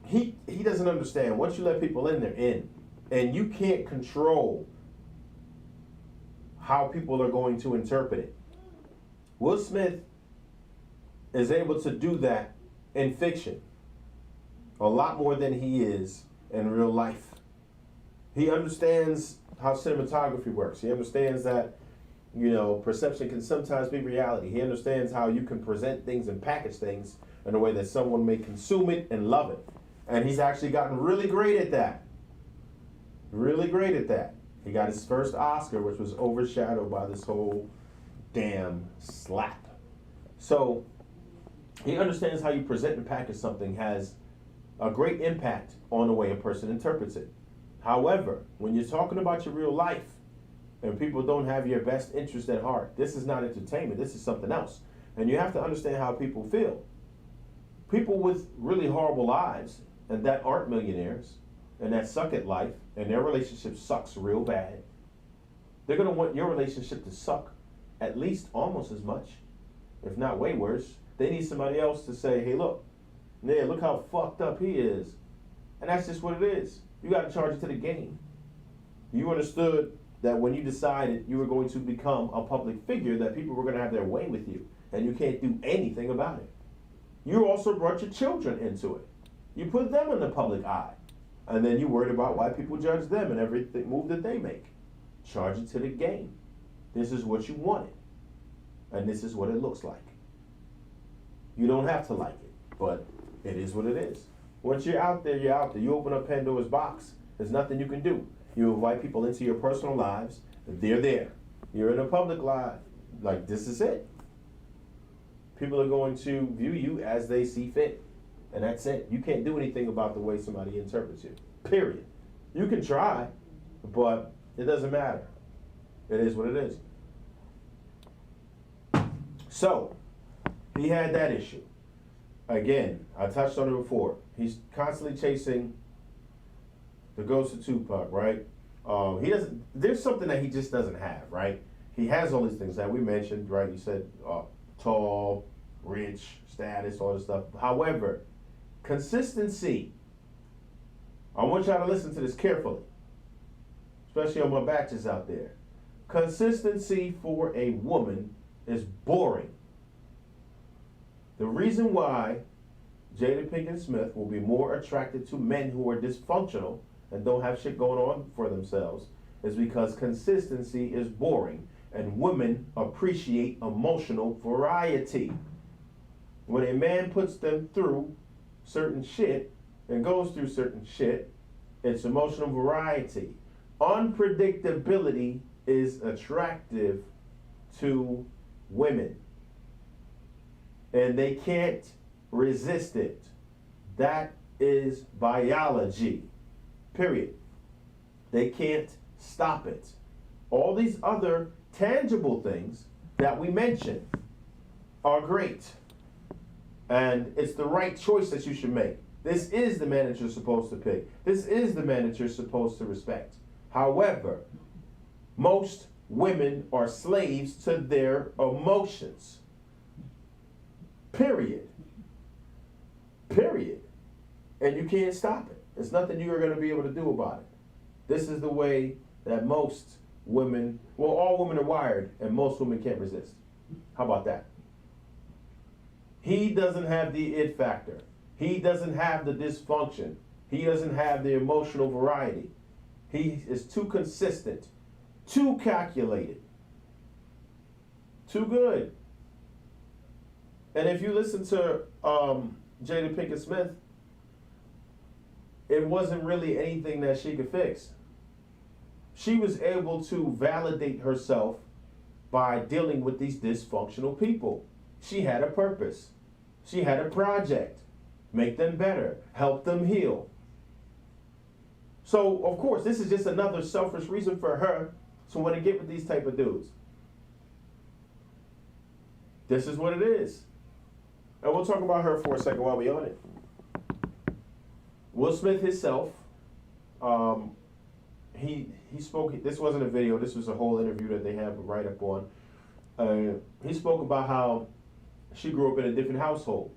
he doesn't understand. Once you let people in, they're in, and you can't control how people are going to interpret it. Will Smith is able to do that in fiction a lot more than he is in real life. He understands how cinematography works. He understands that, you know, perception can sometimes be reality. He understands how you can present things and package things in a way that someone may consume it and love it. And he's actually gotten really great at that. Really great at that. He got his first Oscar, which was overshadowed by this whole damn slap. So he understands how you present and package something has a great impact on the way a person interprets it. However, when you're talking about your real life and people don't have your best interest at heart, this is not entertainment, this is something else. And you have to understand how people feel. People with really horrible lives and that aren't millionaires and that suck at life and their relationship sucks real bad, they're gonna want your relationship to suck at least almost as much, if not way worse. They need somebody else to say, hey, look how fucked up he is. And that's just what it is. You got to charge it to the game. You understood that when you decided you were going to become a public figure, that people were going to have their way with you, and you can't do anything about it. You also brought your children into it. You put them in the public eye, and then you worried about why people judge them and every move that they make. Charge it to the game. This is what you wanted, and this is what it looks like. You don't have to like it, but it is what it is. Once you're out there, you're out there. You open up Pandora's box, there's nothing you can do. You invite people into your personal lives, they're there. You're in a public life, like this is it. People are going to view you as they see fit, and that's it. You can't do anything about the way somebody interprets you, period. You can try, but it doesn't matter. It is what it is. So, he had that issue. Again, I touched on it before. He's constantly chasing the ghost of Tupac, right? He doesn't. There's something that he just doesn't have, right? He has all these things that we mentioned, right? You said tall, rich, status, all this stuff. However, consistency. I want y'all to listen to this carefully, especially on my batches out there. Consistency for a woman is boring. The reason why Jada Pinkett Smith will be more attracted to men who are dysfunctional and don't have shit going on for themselves is because consistency is boring and women appreciate emotional variety. When a man puts them through certain shit and goes through certain shit, it's emotional variety. Unpredictability is attractive to women. And they can't resist it. That is biology. Period. They can't stop it. All these other tangible things that we mentioned are great. And it's the right choice that you should make. This is the man that you're supposed to pick. This is the man that you're supposed to respect. However, most women are slaves to their emotions. Period. Period. And you can't stop it. There's nothing you are going to be able to do about it. This is the way that most women, well, all women are wired, and most women can't resist. How about that? He doesn't have the it factor. He doesn't have the dysfunction. He doesn't have the emotional variety. He is too consistent, too calculated, too good. And if you listen to Jada Pinkett Smith, it wasn't really anything that she could fix. She was able to validate herself by dealing with these dysfunctional people. She had a purpose. She had a project. Make them better. Help them heal. So, of course, this is just another selfish reason for her to want to get with these type of dudes. This is what it is. And we'll talk about her for a second while we're on it. Will Smith himself he spoke. This wasn't a video. This was a whole interview that they have right up on. He spoke about how she grew up in a different household,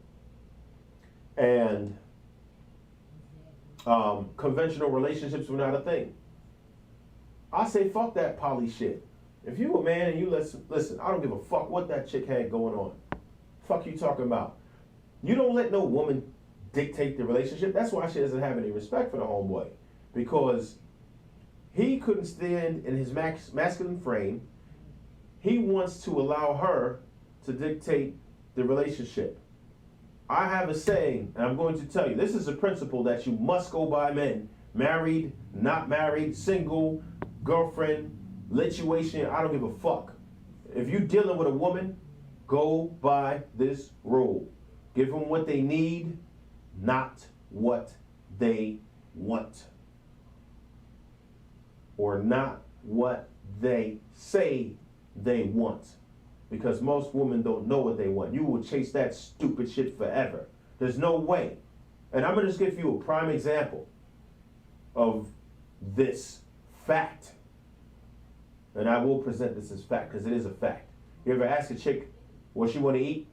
and conventional relationships were not a thing. I say fuck that poly shit. If you a man and you listen, I don't give a fuck what that chick had going on. Fuck you talking about. You don't let no woman dictate the relationship. That's why she doesn't have any respect for the homeboy, because he couldn't stand in his masculine frame. He wants to allow her to dictate the relationship. I have a saying, and I'm going to tell you, this is a principle that you must go by, men. Married, not married, single, girlfriend, lituation, I don't give a fuck. If you're dealing with a woman, go by this rule. Give them what they need, not what they want. Or not what they say they want. Because most women don't know what they want. You will chase that stupid shit forever. There's no way. And I'm going to just give you a prime example of this fact. And I will present this as fact, because it is a fact. You ever ask a chick what she want to eat?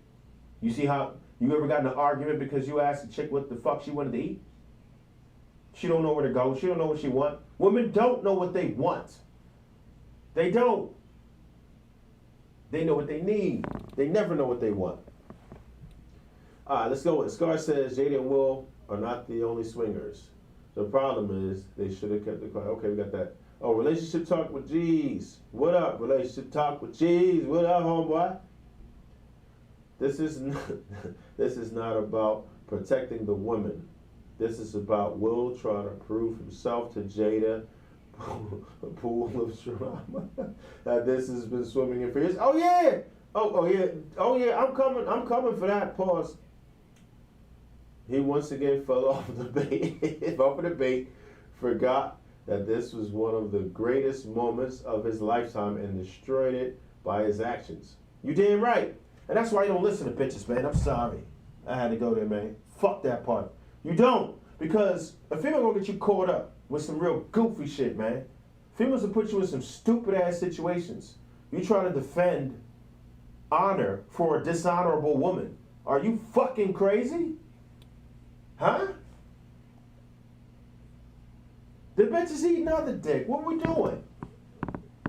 You see how, you ever got in an argument because you asked a chick what the fuck she wanted to eat? She don't know where to go. She don't know what she want. Women don't know what they want. They don't. They know what they need. They never know what they want. All right, let's go with Scar says Jada and Will are not the only swingers. The problem is they should have kept the car. Okay, we got that. Oh, relationship talk with G's. What up, relationship talk with G's? What up, homeboy? This is not about protecting the woman. This is about Will trying to prove himself to Jada. A pool of drama. That this has been swimming in for years. Oh yeah. Oh yeah. I'm coming for that. Pause. He once again fell off the bait. Off of the bait. Forgot that this was one of the greatest moments of his lifetime and destroyed it by his actions. You damn right. And that's why you don't listen to bitches, man. I'm sorry. I had to go there, man. Fuck that part. You don't. Because a female gonna get you caught up with some real goofy shit, man. Females will put you in some stupid ass situations. You try to defend honor for a dishonorable woman. Are you fucking crazy? Huh? The bitch is eating other dick. What are we doing?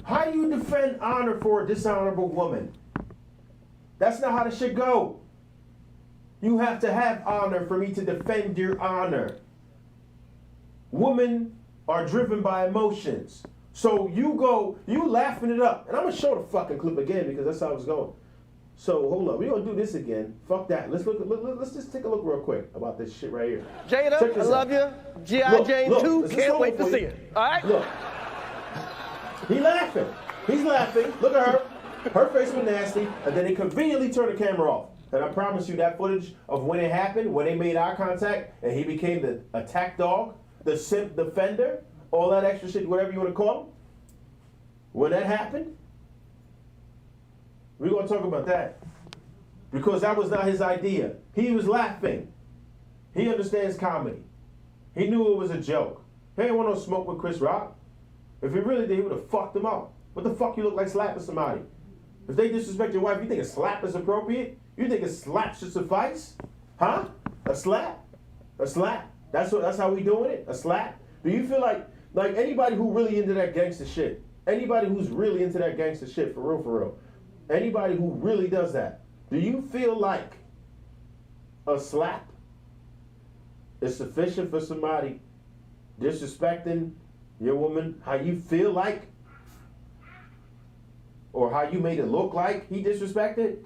How do you defend honor for a dishonorable woman? That's not how the shit go. You have to have honor for me to defend your honor. Women are driven by emotions. So you laughing it up. And I'm going to show the fucking clip again because that's how it's going. So hold up, we're going to do this again. Fuck that. Let's just take a look real quick about this shit right here. Jada, I love you. G.I. Jane 2, can't wait to see it. All right? Look. He's laughing. He's laughing. Look at her. Her face was nasty. And then they conveniently turned the camera off. And I promise you that footage of when it happened, when they made eye contact, and he became the attack dog, the simp defender, all that extra shit, whatever you want to call him. When that happened, we're going to talk about that. Because that was not his idea. He was laughing. He understands comedy. He knew it was a joke. He didn't want no smoke with Chris Rock. If he really did, he would have fucked him up. What the fuck you look like slapping somebody? If they disrespect your wife, you think a slap is appropriate? You think a slap should suffice? Huh? A slap? A slap? That's how we doing it? A slap? Do you feel like anybody who really into that gangster shit, anybody who's really into that gangster shit, for real, anybody who really does that, do you feel like a slap is sufficient for somebody disrespecting your woman, how you feel like, or how you made it look like he disrespected?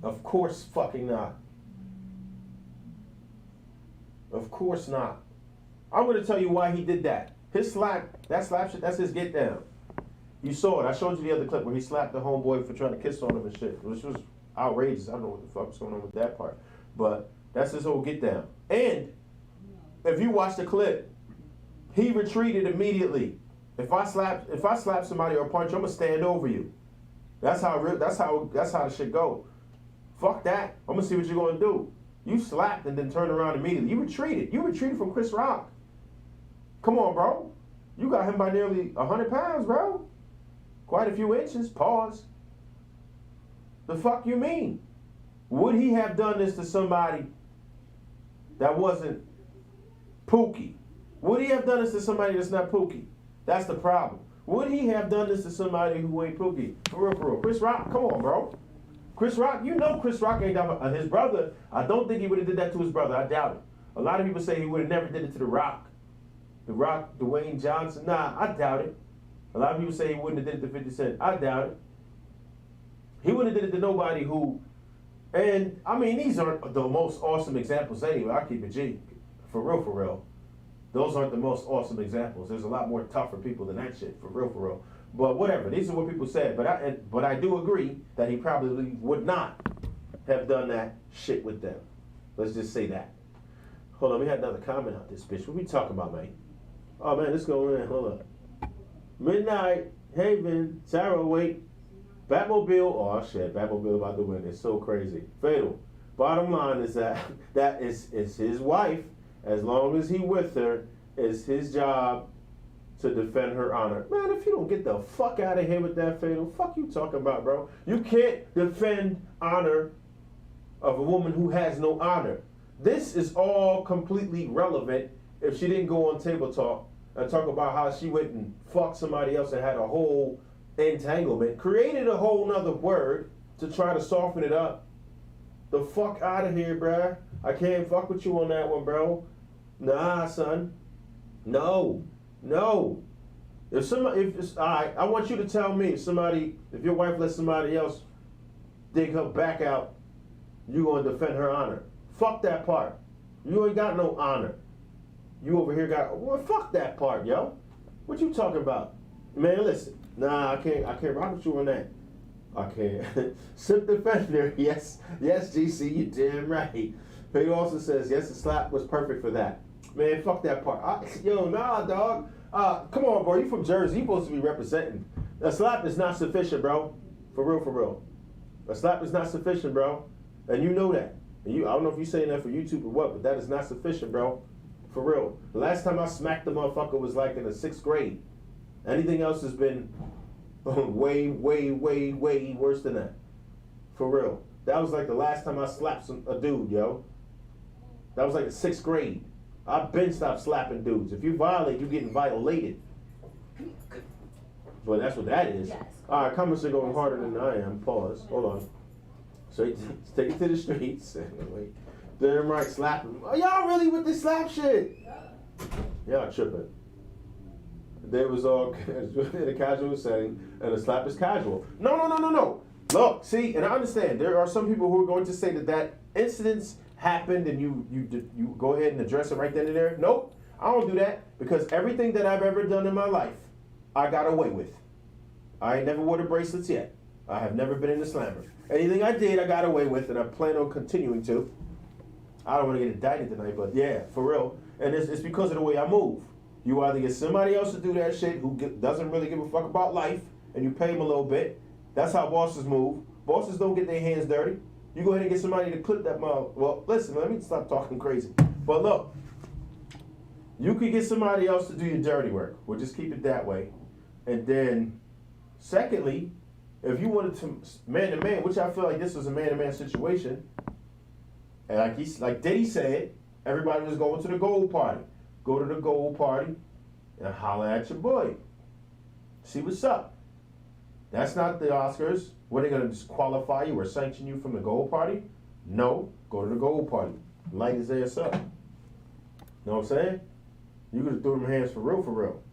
Of course fucking not. Of course not. I'm going to tell you why he did that. His slap, that slap shit, that's his get down. You saw it. I showed you the other clip where he slapped the homeboy for trying to kiss on him and shit, which was outrageous. I don't know what the fuck was going on with that part. But that's his whole get down. And if you watch the clip, he retreated immediately. If I slap somebody or punch you, I'm gonna stand over you. That's how the shit go. Fuck that. I'm gonna see what you're gonna do. You slapped and then turned around immediately. You retreated. You retreated from Chris Rock. Come on, bro. You got him by nearly 100 pounds, bro. Quite a few inches. Pause. The fuck you mean? Would he have done this to somebody that wasn't Pookie? Would he have done this to somebody that's not Pookie? That's the problem. Would he have done this to somebody who ain't Pookie? For real, for real. Chris Rock, come on, bro. Chris Rock, you know Chris Rock ain't done his brother. I don't think he would have did that to his brother. I doubt it. A lot of people say he would have never did it to The Rock. The Rock, Dwayne Johnson. Nah, I doubt it. A lot of people say he wouldn't have did it to 50 Cent. I doubt it. He wouldn't have did it to nobody who, and I mean, these aren't the most awesome examples anyway. I keep it G. For real, for real. Those aren't the most awesome examples. There's a lot more tougher people than that shit. For real, for real. But whatever. These are what people said. But I do agree that he probably would not have done that shit with them. Let's just say that. Hold on, we had another comment out this bitch. What we talking about, man? Oh man, let's go in. Hold up. Midnight, Haven, Sarah, wait. Batmobile, oh shit, Batmobile about to win. It's so crazy. Fatal. Bottom line is that is his wife. As long as he with her, it's his job to defend her honor. Man, if you don't get the fuck out of here with that, Fatal, fuck you talking about, bro. You can't defend honor of a woman who has no honor. This is all completely relevant if she didn't go on Table Talk and talk about how she went and fucked somebody else and had a whole entanglement, created a whole nother word to try to soften it up. The fuck out of here, bruh. I can't fuck with you on that one, bro. Nah, son. No. If somebody, alright, I want you to tell me if your wife lets somebody else dig her back out, you gonna defend her honor. Fuck that part. You ain't got no honor. You over here well, fuck that part, yo. What you talking about? Man, listen. Nah, I can't rock with you on that. I can't. Simp Defender, yes, GC, you damn right. He also says, yes, the slap was perfect for that. Man, fuck that part. Nah, dog. Come on, bro. You from Jersey. You supposed to be representing. A slap is not sufficient, bro. For real. A slap is not sufficient, bro. And you know that. And I don't know if you're saying that for YouTube or what, but that is not sufficient, bro. For real. The last time I smacked the motherfucker was like in the 6th grade. Anything else has been way worse than that. For real. That was like the last time I slapped a dude, yo. That was like the 6th grade. I've been stopped slapping dudes. If you violate, you're getting violated. But that's what that is. Yes. All right, comments are going harder than I am. Pause. Hold on. So take it to the streets. Wait. Damn right, slapping. Oh, y'all really with this slap shit? Y'all tripping. There was all in a casual setting, and a slap is casual. No. Look, see, and I understand. There are some people who are going to say that incidents happened and you go ahead and address it right then and there. Nope, I don't do that because everything that I've ever done in my life, I got away with. I ain't never wore the bracelets yet. I have never been in the slammer. Anything I did, I got away with, and I plan on continuing to. I don't want to get indicted tonight, but yeah, for real. And it's because of the way I move. You either get somebody else to do that shit who doesn't really give a fuck about life, and you pay them a little bit. That's how bosses move. Bosses don't get their hands dirty. You go ahead and get somebody to clip that mouth. Well, listen, let me stop talking crazy. But look, you could get somebody else to do your dirty work. We'll just keep it that way. And then, secondly, if you wanted to man-to-man, which I feel like this was a man-to-man situation, and like Diddy said, everybody was going to the gold party. Go to the gold party and holler at your boy. See what's up. That's not the Oscars. What, are they going to disqualify you or sanction you from the gold party? No. Go to the gold party. Light his ass up. Know what I'm saying? You could have threw them hands for real. For real.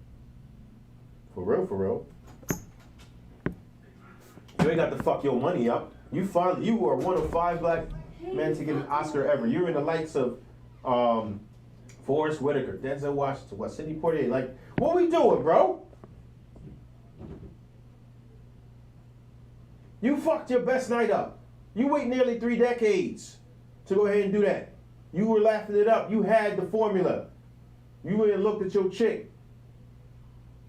You ain't got to fuck your money up. You are one of 5 black men to get an Oscar ever. You're in the likes of Forrest Whitaker, Denzel Washington, Sidney Poitier. Like, what we doing, bro? You fucked your best night up. You wait nearly 3 decades to go ahead and do that. You were laughing it up. You had the formula. You went and looked at your chick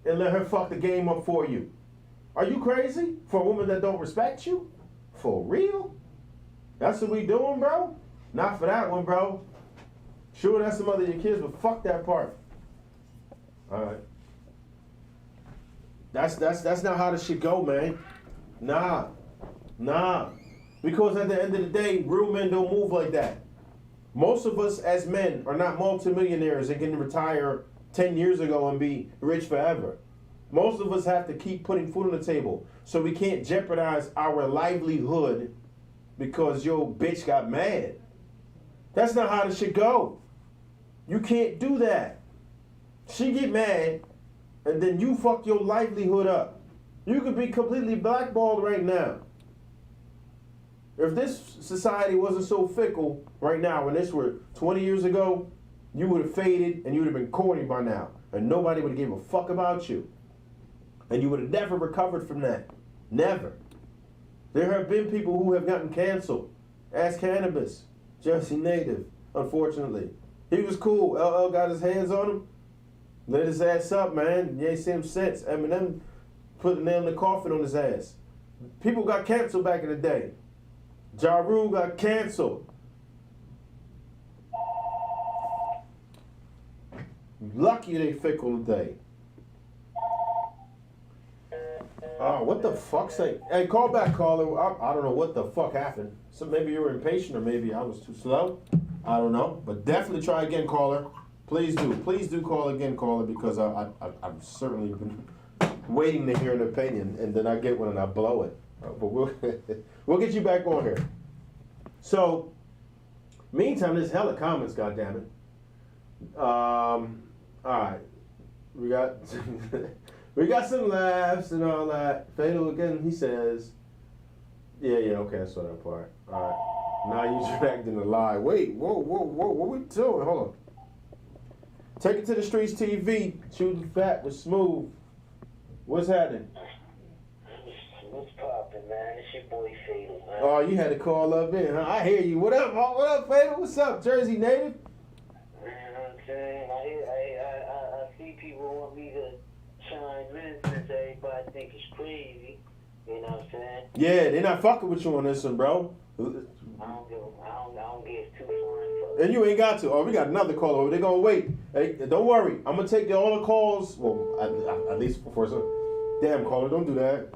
and let her fuck the game up for you. Are you crazy? For a woman that don't respect you? For real? That's what we doing, bro? Not for that one, bro. Sure, that's some other your kids, but fuck that part. All right. That's not how this shit go, man. Nah. Because at the end of the day, real men don't move like that. Most of us as men are not multimillionaires and can retire 10 years ago and be rich forever. Most of us have to keep putting food on the table. So we can't jeopardize our livelihood because your bitch got mad. That's not how this shit go. You can't do that. She get mad and then you fuck your livelihood up. You could be completely blackballed right now. If this society wasn't so fickle right now, when this were 20 years ago, you would have faded and you would have been corny by now. And nobody would have gave a fuck about you. And you would have never recovered from that. Never. There have been people who have gotten canceled. Ask Cannabis, Jersey native, unfortunately. He was cool. LL got his hands on him. Lit his ass up, man. You ain't seen him since. Eminem put the nail in the coffin on his ass. People got canceled back in the day. Ja Rule got canceled. Lucky they fickle today. Oh, what the fuck's that? Hey, call back, caller. I don't know what the fuck happened. So maybe you were impatient or maybe I was too slow. I don't know. But definitely try again, caller. Please do. Please do call again, caller, because I've certainly been waiting to hear an opinion, and then I get one and I blow it. But we'll get you back on here. So, meantime, there's hella comments, goddammit. All right. We got we got some laughs and all that. Fatal again, he says, yeah, okay, I saw that part. All right. Now you dragged in the lie. Wait, whoa, what we doing? Hold on. Take it to the streets TV, shooting fat with Smoove. What's happening? What's poppin', man? It's your boy Fatal, man. Oh, you had to call up in, huh? I hear you. What up, Fatal? What's up, Jersey native? You know what I'm saying? I see people want me to chime in since everybody think it's crazy. You know what I'm saying? Yeah, they not fucking with you on this one, bro. I don't give two flying fucks. And you ain't got to. Oh, we got another caller. They're gonna wait. Hey, don't worry. I'm gonna take all the calls. Well, at least for some. Damn, caller, don't do that.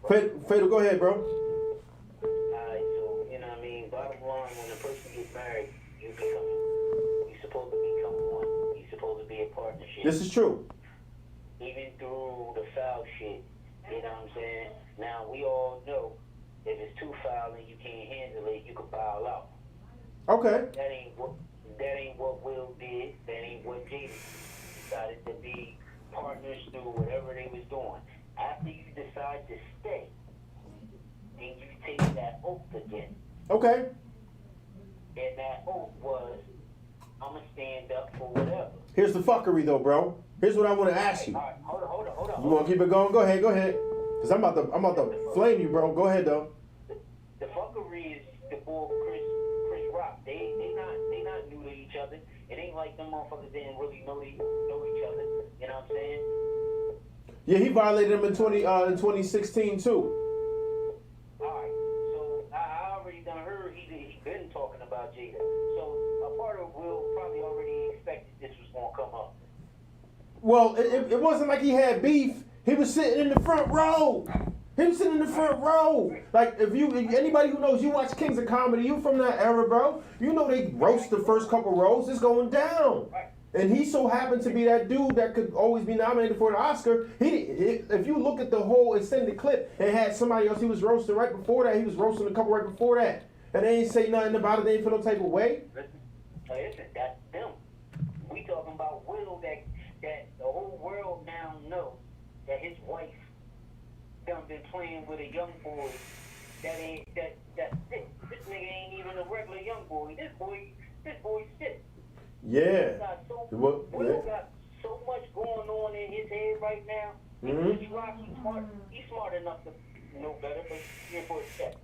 Fatal, go ahead, bro. Alright, so, you know what I mean? Bottom line, when a person gets married, you're supposed to become one. You're supposed to be a partnership. This is true. Even through the foul shit, you know what I'm saying? Now, we all know if it's too foul and you can't handle it, you can bow out. Okay. That ain't what Will did. That ain't what Jaden decided to be partners through whatever they was doing. After you decide to stay, then you take that oath again. Okay. And that oath was, I'm going to stand up for whatever. Here's the fuckery, though, bro. Here's what I want to ask you. All right, hold on. You want to keep it going? Go ahead. Cause I'm about to flame you, bro. Go ahead, though. The fuckery is the boy Chris Rock. They not new to each other. It ain't like them motherfuckers didn't really know each other. You know what I'm saying? Yeah, he violated him in 2016 too. Alright, so I already done heard he been talking about Jada. So a part of Will probably already expected this was gonna come up. Well, it wasn't like he had beef. He was sitting in the front row. Like if anybody who knows, you watch Kings of Comedy, you from that era, bro. You know they roast the first couple rows. It's going down. Right. And he so happened to be that dude that could always be nominated for an Oscar. If you look at the whole extended clip, it had somebody else he was roasting right before that. He was roasting a couple right before that. And they ain't say nothing about it. They ain't feel no type of way. Listen, that's them. We talking about Will that the whole world now knows that his wife done been playing with a young boy that's sick. This nigga ain't even a regular young boy. This boy's sick. Yeah. Will got so much going on in his head right now. Mm-hmm. He's smart enough to know better, but he's here for a check.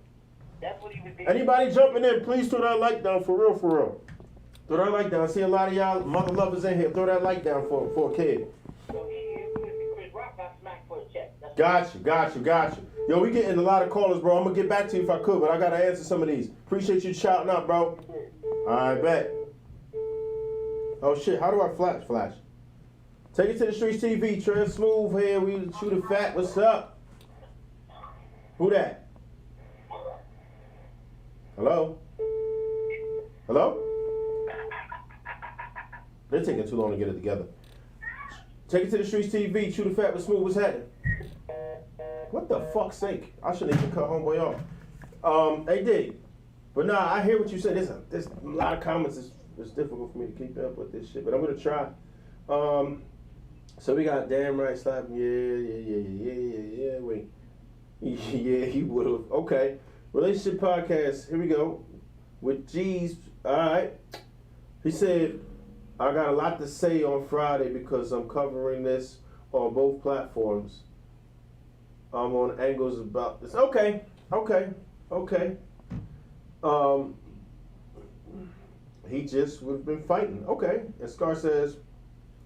That's what he was doing. Anybody jumping in, please throw that like down for real. Throw that like down. I see a lot of y'all mother lovers in here. Throw that like down for a kid. So Chris Rock got smacked for a check. Got you. Yo, we getting a lot of callers, bro. I'm gonna get back to you if I could, but I gotta answer some of these. Appreciate you shouting out, bro. All right, bet. Oh shit, how do I flash? Take it to the streets TV. Trey Smoove here. We shoot a fat. What's up? Who that? Hello? Hello? They're taking too long to get it together. Take it to the streets TV. Shoot a fat with Smoove. What's happening? What the fuck's sake? I shouldn't even cut homeboy off. They did. But nah, I hear what you said. There's a lot of comments. It's difficult for me to keep up with this shit, but I'm gonna try. So we got damn right slapping. Yeah. Wait. Yeah, he would've. Okay. Relationship podcast. Here we go. With G's. All right. He said, I got a lot to say on Friday because I'm covering this on both platforms. I'm on angles about this. Okay. He just would have been fighting. Okay. And Scar says,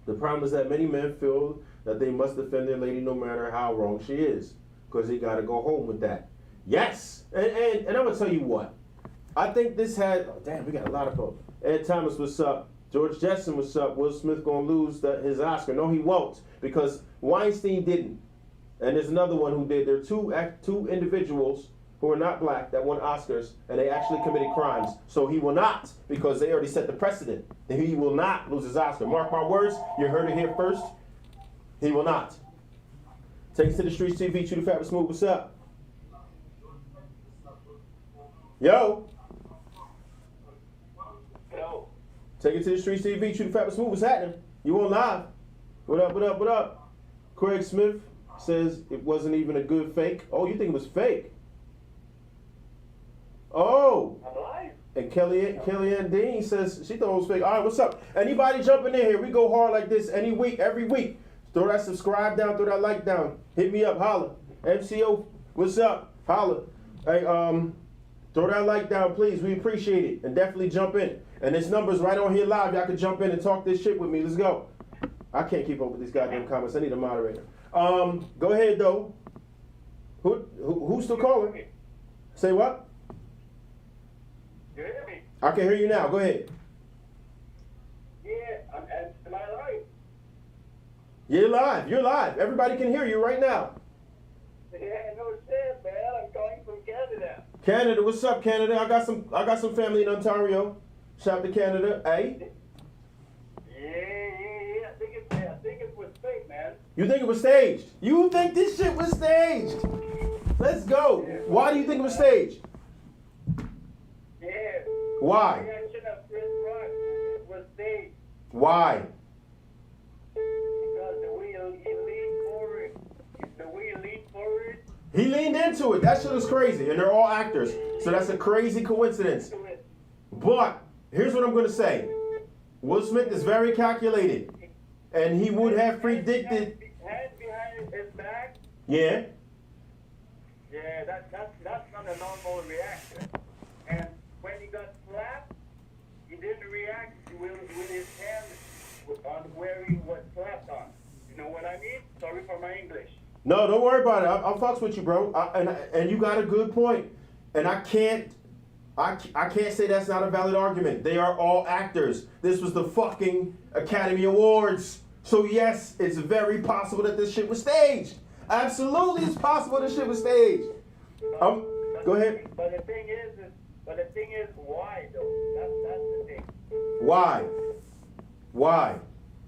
the problem is that many men feel that they must defend their lady no matter how wrong she is. Because he got to go home with that. Yes. And I'm going to tell you what. I think this had, oh, damn, we got a lot of folks. Ed Thomas, what's up? George Jetson, what's up? Will Smith going to lose his Oscar? No, he won't. Because Weinstein didn't. And there's another one who did. There are two individuals who are not black that won Oscars, and they actually committed crimes. So he will not, because they already set the precedent. And he will not lose his Oscar. Mark my words. You heard it here first. He will not. Take it to the streets TV. Shoot the fat with Smoove. What's up? Yo. Take it to the streets TV. Shoot the fat with Smoove. What's happening? You on live? What up? Craig Smith says it wasn't even a good fake. Oh, you think it was fake? Oh. And Kellyanne Dean says she thought it was fake. All right, what's up? Anybody jumping in here? We go hard like this every week. Throw that subscribe down, throw that like down. Hit me up, holla. MCO, what's up? Holla. Hey, throw that like down, please. We appreciate it. And definitely jump in. And this number's right on here live. Y'all can jump in and talk this shit with me. Let's go. I can't keep up with these goddamn comments. I need a moderator. Go ahead though. Who's still calling? Say what? You hear me? I can hear you now. Go ahead. Yeah, am I live? You're live. Everybody can hear you right now. Yeah, no shit, man. I'm calling from Canada. Canada, what's up, Canada? I got some family in Ontario. Shout out to Canada. Hey. Yeah. I think it was fake, man. You think it was staged? You think this shit was staged? Let's go. Yeah. Why do you think it was staged? Yeah. Why? The reaction of Chris Rock was staged. Why? Because the way he leaned forward. He leaned into it. That shit was crazy. And they're all actors. So that's a crazy coincidence. But here's what I'm going to say. Will Smith is very calculated. And he would have predicted. Hands behind his back. Yeah. Yeah, that's not a normal reaction. And when he got slapped, he didn't react with his hand on where he was slapped on. You know what I mean? Sorry for my English. No, don't worry about it. I'll fucks with you, bro. And you got a good point. And I can't say that's not a valid argument. They are all actors. This was the fucking Academy Awards. So yes, it's very possible that this shit was staged. Absolutely, it's possible this shit was staged. Go ahead. But the thing is, why though? That's the thing. Why?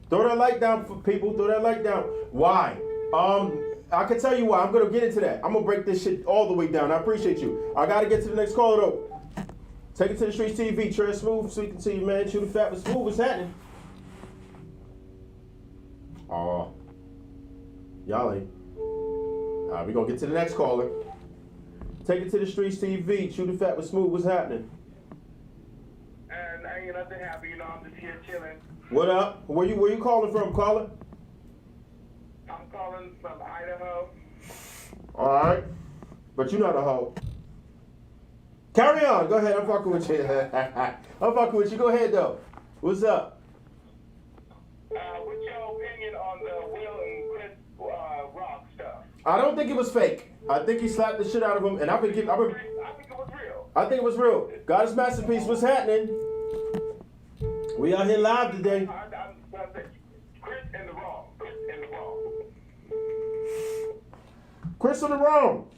Throw that like down for people. Throw that like down. Why? I can tell you why. I'm gonna get into that. I'm gonna break this shit all the way down. I appreciate you. I gotta get to the next caller though. Take it to the streets TV. Trey Smoove, so you can see you, man. Shoot the fat with Smoove. What's happening? Y'all ain't. We gonna get to the next caller. Take it to the streets TV. Shoot the fat with Smoove. What's happening? And I ain't nothing happy, you know. I'm just here chilling. What up? Where you calling from, caller? I'm calling from Idaho. All right, but you're not a hoe. Carry on. Go ahead. I'm fucking with you. I'm fucking with you. Go ahead though. What's up? What's your opinion on the Will and Chris Rock stuff? I don't think it was fake. I think he slapped the shit out of him, and I think it was real. I think it was real. Goddess Masterpiece, what's happening? We out here live today. Chris in the wrong. Chris on the wrong.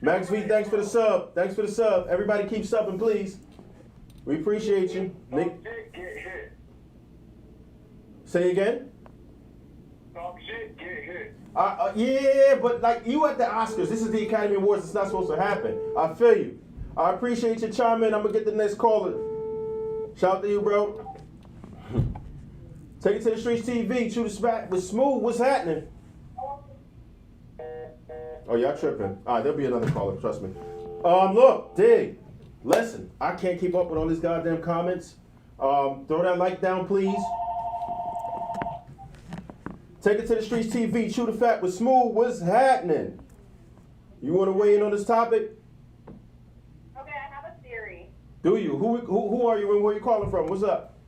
Max V, thanks for the sub. Thanks for the sub. Everybody keep subbing, please. We appreciate you. Nick. Say again? Talk shit, get hit. Yeah, but like you at the Oscars, this is the Academy Awards. It's not supposed to happen. I feel you. I appreciate you chime in. I'm gonna get the next caller. Shout out to you, bro. Take it to the streets TV. Shoot us back with Smoove. What's happening? Oh, y'all tripping. All right, there'll be another caller. Trust me. Look, dig. Listen, I can't keep up with all these goddamn comments. Throw that like down, please. Take it to the streets TV. Shoot a fact with Smoove. What's happening? You want to weigh in on this topic? Okay, I have a theory. Do you? Who are you and where are you calling from? What's up?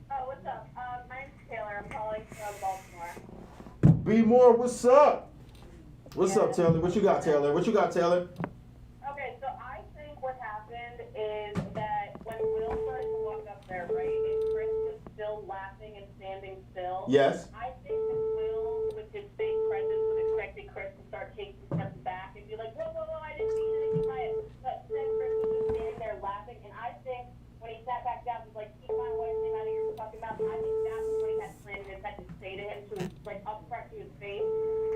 Oh, what's up? My name's Taylor. I'm calling from Baltimore. B More, what's up? What's up, Taylor? What you got, Taylor? What you got, Taylor? Okay, so I think what happened is that when Will started to walk up there, right, and Chris was still laughing and standing still. Yes. I think that Will, with his fake presence, was expecting Chris to start taking steps back and be like, whoa, whoa, whoa, I didn't mean anything by it. But instead, Chris was just standing there laughing, and I think when he sat back down, he was like, keep my wife's name out of your fucking mouth. I think that was what he had planned and had to say to him, to his, like, upfront to his face.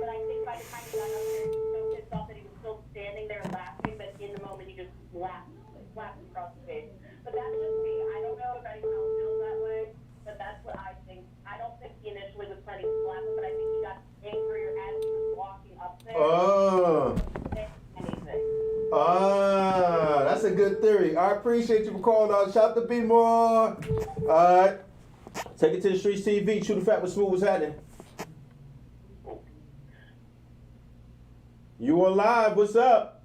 But I think by the time he got up there, he was so pissed off that he was still standing there laughing that in the moment he just laughed across the face. But that's just me. I don't know if anyone else feels that way, but that's what I think. I don't think he initially was planning to slap him, but I think he got angrier as he was walking up there. Anything. That's a good theory. I appreciate you for calling out. Shout out to B More. Alright. Take it to the streets TV. Shoot a fact with Smoove. What's happening? You on live? What's up?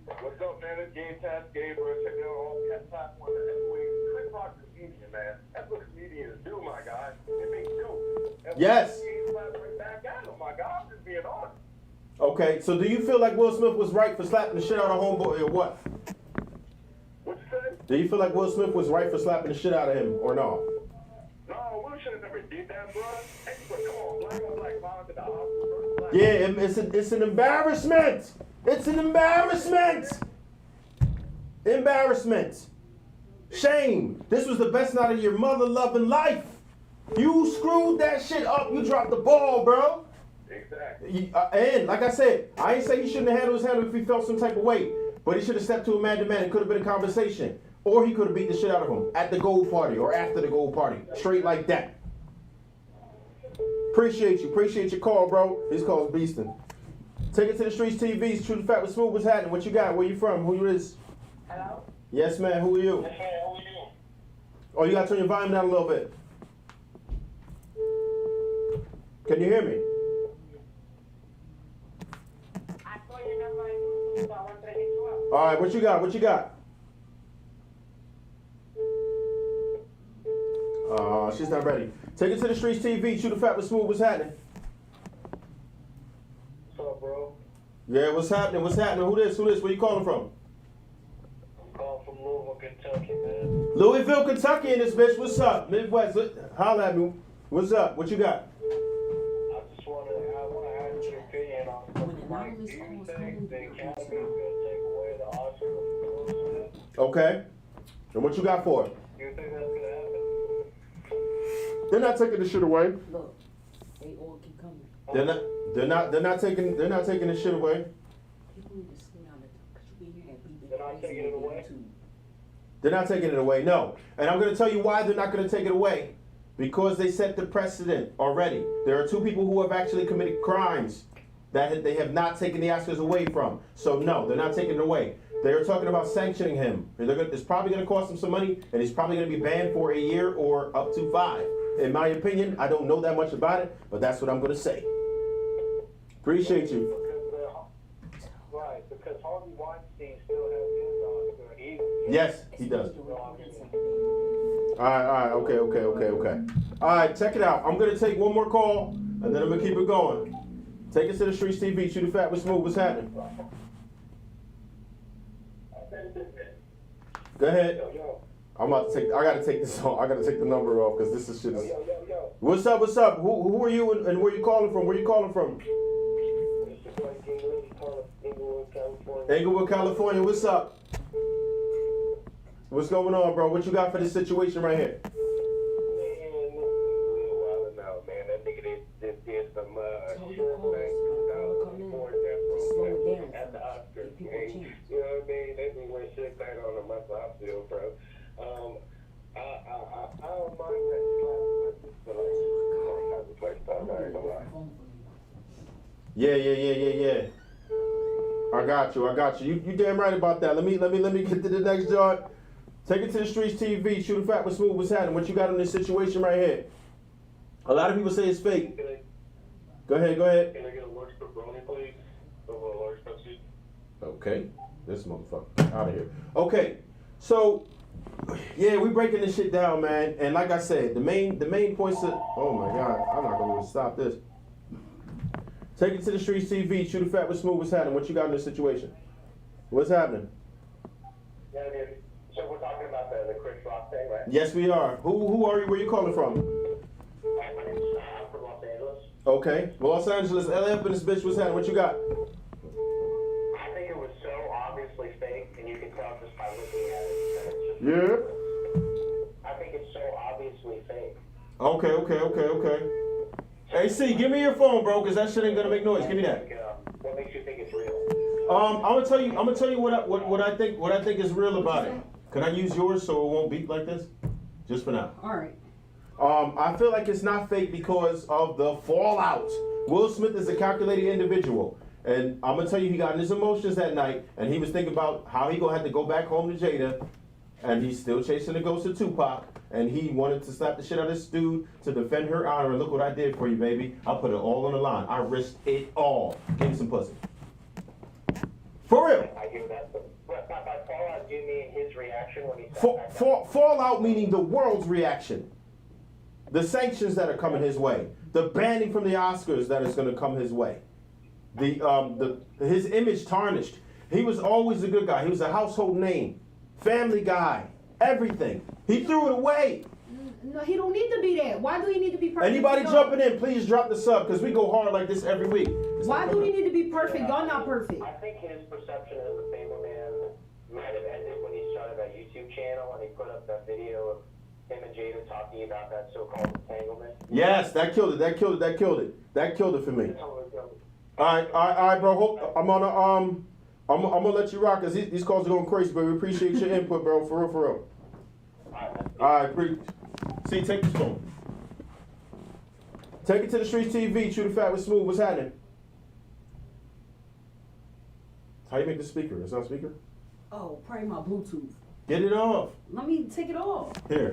What's up, man? It's Game Task Gabriel. Check it out on Cat Top one. Chris Rock's a comedian, man. That's what comedians do, my guy. They make jokes. Yes. Right back at him, my guy. I'm just being honest. Okay, so do you feel like Will Smith was right for slapping the shit out of homeboy or what? What you say? Do you feel like Will Smith was right for slapping the shit out of him or no? No, Will should have never did that, bro. Hey, but come on, black on black violence at the hospital, bro. Yeah, it's an embarrassment. It's an embarrassment. Embarrassment. Shame. This was the best night of your mother-loving life. You screwed that shit up. You dropped the ball, bro. Exactly. And like I said, I ain't say he shouldn't have handled his handle if he felt some type of way. But he should have stepped to a man-to-man. It could have been a conversation. Or he could have beat the shit out of him at the gold party or after the gold party. Straight like that. Appreciate you. Appreciate your call, bro. These calls beastin'. Take it to the streets TVs. True the fact with Smoove. What's happening? What you got? Where you from? Who you is? Hello? Yes, man. Who are you? Yes, man. Who are you? Oh, you got to turn your volume down a little bit. Can you hear me? I saw your number on YouTube, so I wanted to hit you up. All right. What you got? What you got? She's not ready. Take it to the streets TV. Shoot the fact with Smoove. What's happening? What's up, bro? Yeah, what's happening? What's happening? Who this? Who this? Where you calling from? I'm calling from Louisville, Kentucky, man. Louisville, Kentucky in this bitch. What's up? Midwest. Holla at me. What's up? What you got? I just want to ask your opinion on something. Like, do you think the Academy is going to take away the Oscar from Will Smith? Okay. And what you got for it? Do you think that's going to happen? They're not taking the shit away. Look, they all keep coming. They're not taking the shit away. People need to slow down because you be here and be They're not taking it away? They're not taking it away, no. And I'm going to tell you why they're not going to take it away. Because they set the precedent already. There are two people who have actually committed crimes that they have not taken the Oscars away from. So no, they're not taking it away. They're talking about sanctioning him. It's probably going to cost him some money, and he's probably going to be banned for a year or up to 5. In my opinion, I don't know that much about it, but that's what I'm going to say. Appreciate you. Right, because Harvey Weinstein still has his Oscar. Yes, he does. All right, okay. All right, check it out. I'm going to take one more call, and then I'm going to keep it going. Take us to the streets TV. Shoot the fat with Smoove. What's happening? Go ahead. I'm about to take. I gotta take this off. I gotta take the number off because this is shit. Yo, yo, yo, yo. What's up? What's up? Who are you and where you calling from? Where you calling from? It's your boy King Lee calling from Inglewood, California. Englewood, California. What's up? What's going on, bro? What you got for this situation right here? Man, this is real wild out, man. That nigga did some short thing 2004 at the Oscars. People Man. change. You know what I mean? That nigga went shit tight on him. That's how I feel, bro. I don't mind that slap, but like, I have a lifestyle, I ain't gonna lie. Yeah. I got you. You damn right about that. Let me get to the next joint. Take it to the streets TV. Shoot a fact with Smoove. What's happening? What you got on this situation right here? A lot of people say it's fake. Go ahead. Can I get a large pepperoni, please? Over a large Pepsi? Okay. This motherfucker. Out of here. Okay. So, yeah, we breaking this shit down, man. And like I said, the main points of, oh my God, I'm not gonna even stop this. Take it to the streets TV. Shoot a fact with Smoove. What's happening? What you got in this situation? What's happening? Yeah, dude. So we're talking about the Chris Rock thing, right? Yes, we are. Who are you? Where you calling from? Hi, my name's I'm from Los Angeles. Okay. Los Angeles, LA up in this bitch. What's happening? What you got? I think it was so obviously fake, and you can tell just by looking at it. That it's just Yeah. I think it's so obviously fake. Okay. Hey, C, give me your phone, bro, because that shit ain't gonna make noise. Give me that. What makes you think it's real? I'm gonna tell you what I think is real about it. Can I use yours so it won't beep like this? Just for now. All right. I feel like it's not fake because of the fallout. Will Smith is a calculated individual. And I'm gonna tell you, he got in his emotions that night, and he was thinking about how he gonna have to go back home to Jada, and he's still chasing the ghost of Tupac, and he wanted to slap the shit out of this dude to defend her honor. And look what I did for you, baby. I put it all on the line. I risked it all. Give me some pussy. For real. I hear that. But by fallout, do you mean his reaction when he sat back down? Fallout meaning the world's reaction. The sanctions that are coming his way. The banning from the Oscars that is going to come his way. His image tarnished. He was always a good guy. He was a household name. Family guy. Everything. He threw it away. No, he don't need to be there. Why do he need to be perfect? Anybody No. jumping in, please drop the sub because we go hard like this every week. Why do he need to be perfect? Y'all not perfect. I think his perception as a famous man might have ended when he started that YouTube channel and he put up that video of him and Jada talking about that so-called entanglement. Yes, that killed it. That killed it for me. All right, bro. I'm gonna let you rock because these calls are going crazy, but we appreciate your input, bro. For real. All right, see, take this phone. Take it to the streets TV. Shoot a fact with Smoove. What's happening? How you make the speaker? It's on speaker. Oh, probably my Bluetooth. Get it off. Let me take it off. Here.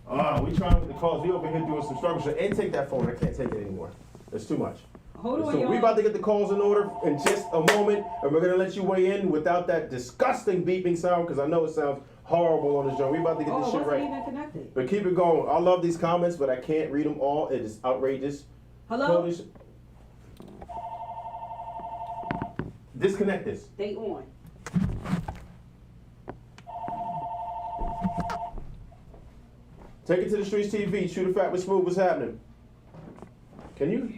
We trying with the calls. We over here doing some struggles. And take that phone. I can't take it anymore. It's too much. Hold on, So y'all. we about to get the calls in order in just a moment, and we're gonna let you weigh in without that disgusting beeping sound because I know it sounds horrible on the show. We about to get Oh, this it shit wasn't right. even connected. But keep it going. I love these comments, but I can't read them all. It is outrageous. Hello? Totally disconnect this. They on. Take it to the streets TV. Shoot a fact with Smoove. What's happening? Can you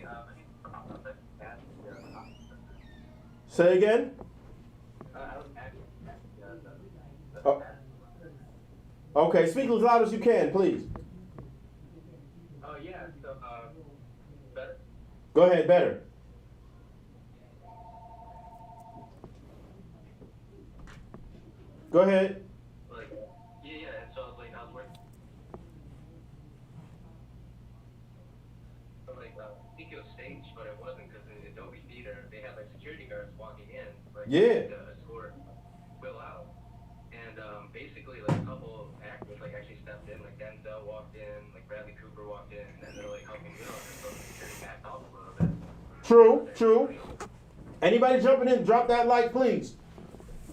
say again? Oh. Okay, speak as loud as you can, please. Oh, yeah. So, better? Go ahead, better. Go ahead. Like, yeah, and so I was working. I think it was staged, but it wasn't because in Adobe Theater, they had security guards walking in, Yeah. to escort Will out. And basically, a couple of actors actually stepped in, Denzel walked in, Bradley Cooper walked in, and they're helping Will, and so the security backed off a little bit. True. Anybody jumping in, drop that like, please.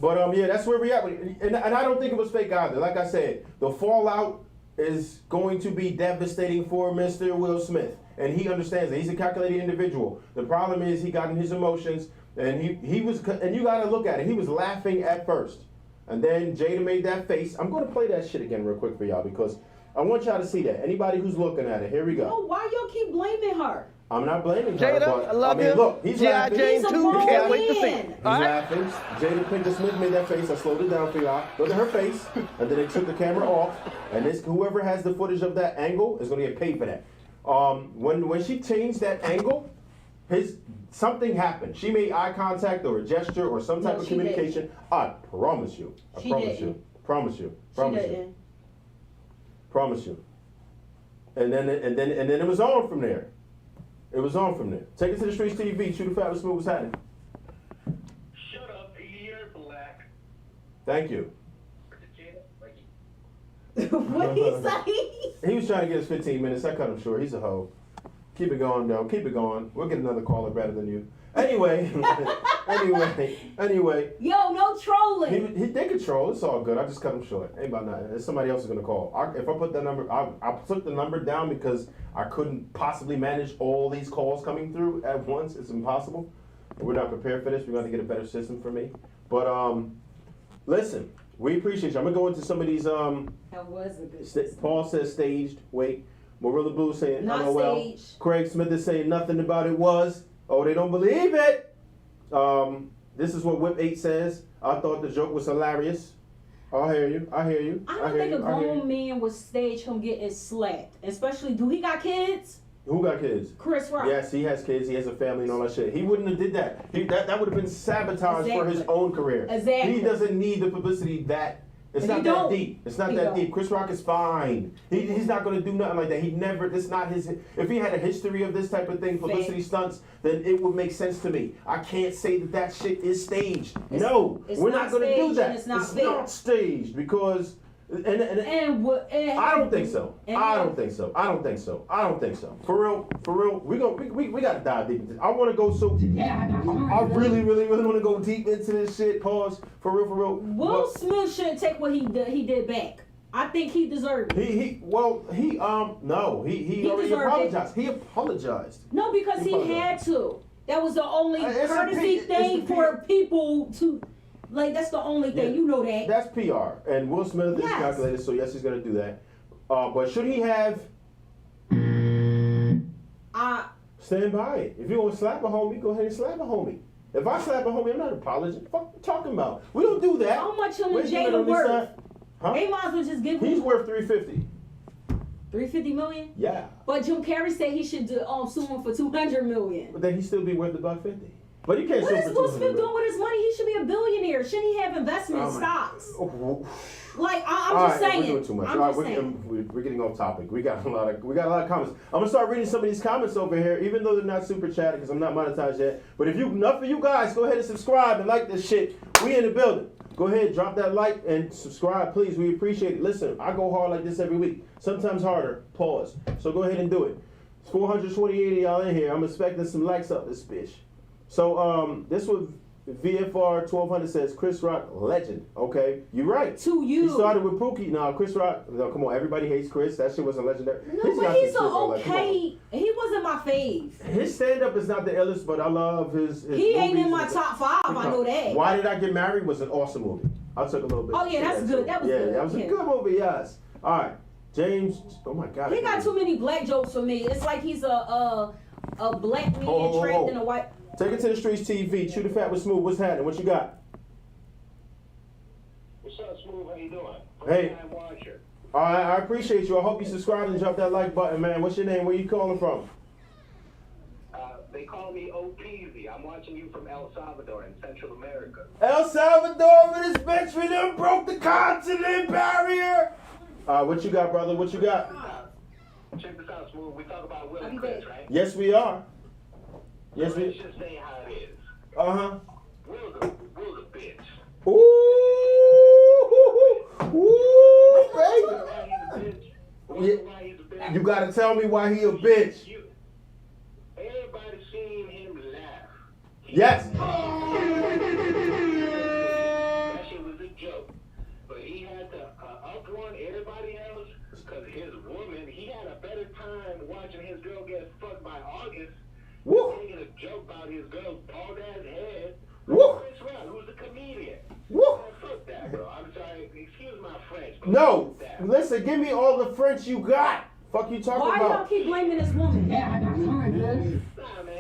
But yeah, that's where we at. And I don't think it was fake either. Like I said, the fallout is going to be devastating for Mr. Will Smith. And he understands that. He's a calculated individual. The problem is he got in his emotions, and he was, and you got to look at it. He was laughing at first. And then Jada made that face. I'm going to play that shit again real quick for y'all because I want y'all to see that. Anybody who's looking at it, here we go. No, why y'all keep blaming her? I'm not blaming her, Jada, but I love mean, you. look, he's G.I. laughing. Jane He's a 2, grown can't wait to see man. it. He's All right? laughing. Jada Pinkett Smith made that face. I slowed it down for y'all. Look at her face. And then they took the camera off. And this, whoever has the footage of that angle is going to get paid for that. When she changed that angle, something happened. She made eye contact or a gesture or some type No, of she communication. I promise you. I She promise didn't. you. Promise you. She Promise you. didn't. Promise you. And then it was on from there. It was on from there. Take it to the streets TV. Shoot the fat with Smoove. What's happening? Shut up, you're black. Thank you. What he say? He was trying to get us 15 minutes. I cut him short. He's a hoe. Keep it going, though. Keep it going. We'll get another caller better than you. Anyway. Anyway. Yo, no trolling. They control. It's all good. I just cut him short. Ain't about nothing. Somebody else is going to call. If I put that number, I took the number down because I couldn't possibly manage all these calls coming through at once. It's impossible. We're not prepared for this. We're going to get a better system for me. But, listen, we appreciate you. I'm going to go into some of these, That was a good system. Paul says staged. Wait. Marilla Blue saying Not LOL. staged. Craig Smith is saying nothing about it was. Oh, they don't believe it. This is what Whip 8 says. I thought the joke was hilarious. I hear you. I hear you. I don't think a grown man would stage him getting slapped. Especially, do he got kids? Who got kids? Chris Rock. Yes, he has kids. He has a family and all that shit. He wouldn't have did that. That would have been sabotage for his Exactly. own career. Exactly. He doesn't need the publicity that. It's He not that don't. deep. It's not He that don't. deep. Chris Rock is fine. He's not going to do nothing like that. He never. It's not his. If he had a history of this type of thing, publicity stunts, then it would make sense to me. I can't say that shit is staged. No, it's we're not not going to do staged that. and it's not it's fair. not staged because. And I don't think so. I don't think so. I don't think so. I don't think so. For real, we gotta dive deep into this. I wanna go I really wanna go deep into this shit. Pause. For real. Will Smith shouldn't take what he did back. I think he deserved it. He already deserved apologized. He apologized. No, because he had to. That was the only It's a courtesy P- thing it's a for people to, like, that's the only thing. Yeah. You know that. That's PR. And Will Smith is Yes. calculated, so yes, he's gonna do that. But should he have stand by it? If you want to slap a homie, go ahead and slap a homie. If I slap a homie, I'm not apologizing. Fuck you talking about? We don't do that. How much him and Wait, you Jada know this worth? side? Huh? They might as well just give He's him worth $350. $350 million. Yeah. But Jim Carrey said he should sue him for $200 million. But then he still be worth $150. But you can't What sue is for Will $200 Smith doing million. with his money? He should be a billionaire. Shouldn't he have investment Oh my- stocks? Oh, Like I'm all just right, saying. we're doing too much. I'm All just right, saying. we're getting off topic. We got a lot of comments. I'm gonna start reading some of these comments over here, even though they're not super chatty because I'm not monetized yet. But if enough of you guys, go ahead and subscribe and like this shit. We in the building. Go ahead, drop that like and subscribe, please. We appreciate it. Listen, I go hard like this every week. Sometimes harder. Pause. So go ahead and do it. It's 428 of y'all in here. I'm expecting some likes up this bitch. So this was VFR 1200 says Chris Rock legend. Okay, you're right. To you. He started with Pookie. Now Chris Rock. No, come on, everybody hates Chris. That shit wasn't legendary. No, He's but got he's some a shit, though, like, come on. okay. He wasn't my fave. His stand up is not the illest, but I love his He ain't in movies. my top 5. I know that. Why Did I Get Married was an awesome movie. I took a little bit. Oh, yeah, that's shit, good. That was good. That was a Yeah. good movie. Yes. All right, James. Oh my God. He got too many black jokes for me. It's like he's a black man Oh. trapped in a white. Take it to the streets TV. Shoot the fat with Smoove. What's happening? What you got? What's up, Smoove? How you doing? Hey. First-time watcher. All right, I appreciate you. I hope you subscribe and drop that like button, man. What's your name? Where you calling from? They call me OPZ. I'm watching you from El Salvador in Central America. El Salvador with his bitch. We done broke the continent barrier. What you got, brother? What you got? Check this out, Smoove. We talk about Will and Chris, right? Yes, we are. Yes, Let's we. just say how it is. Uh-huh. Will's a bitch. Ooh, baby. Why he's a bitch? Yeah. Why he's a bitch? You gotta tell me why he a bitch. Everybody seen him laugh. Yes. That shit was a joke. But he had to outrun everybody else because his woman, he had a better time watching his girl get fucked by August. Woo. Making a joke about his girl's bald ass head. Woo. Chris Rock, who's a comedian. Woo. Man, fuck that, bro. I excuse my French. But No, that. listen, give me all the French you got. Fuck you talking Why y'all about? keep blaming this woman? Nah, man,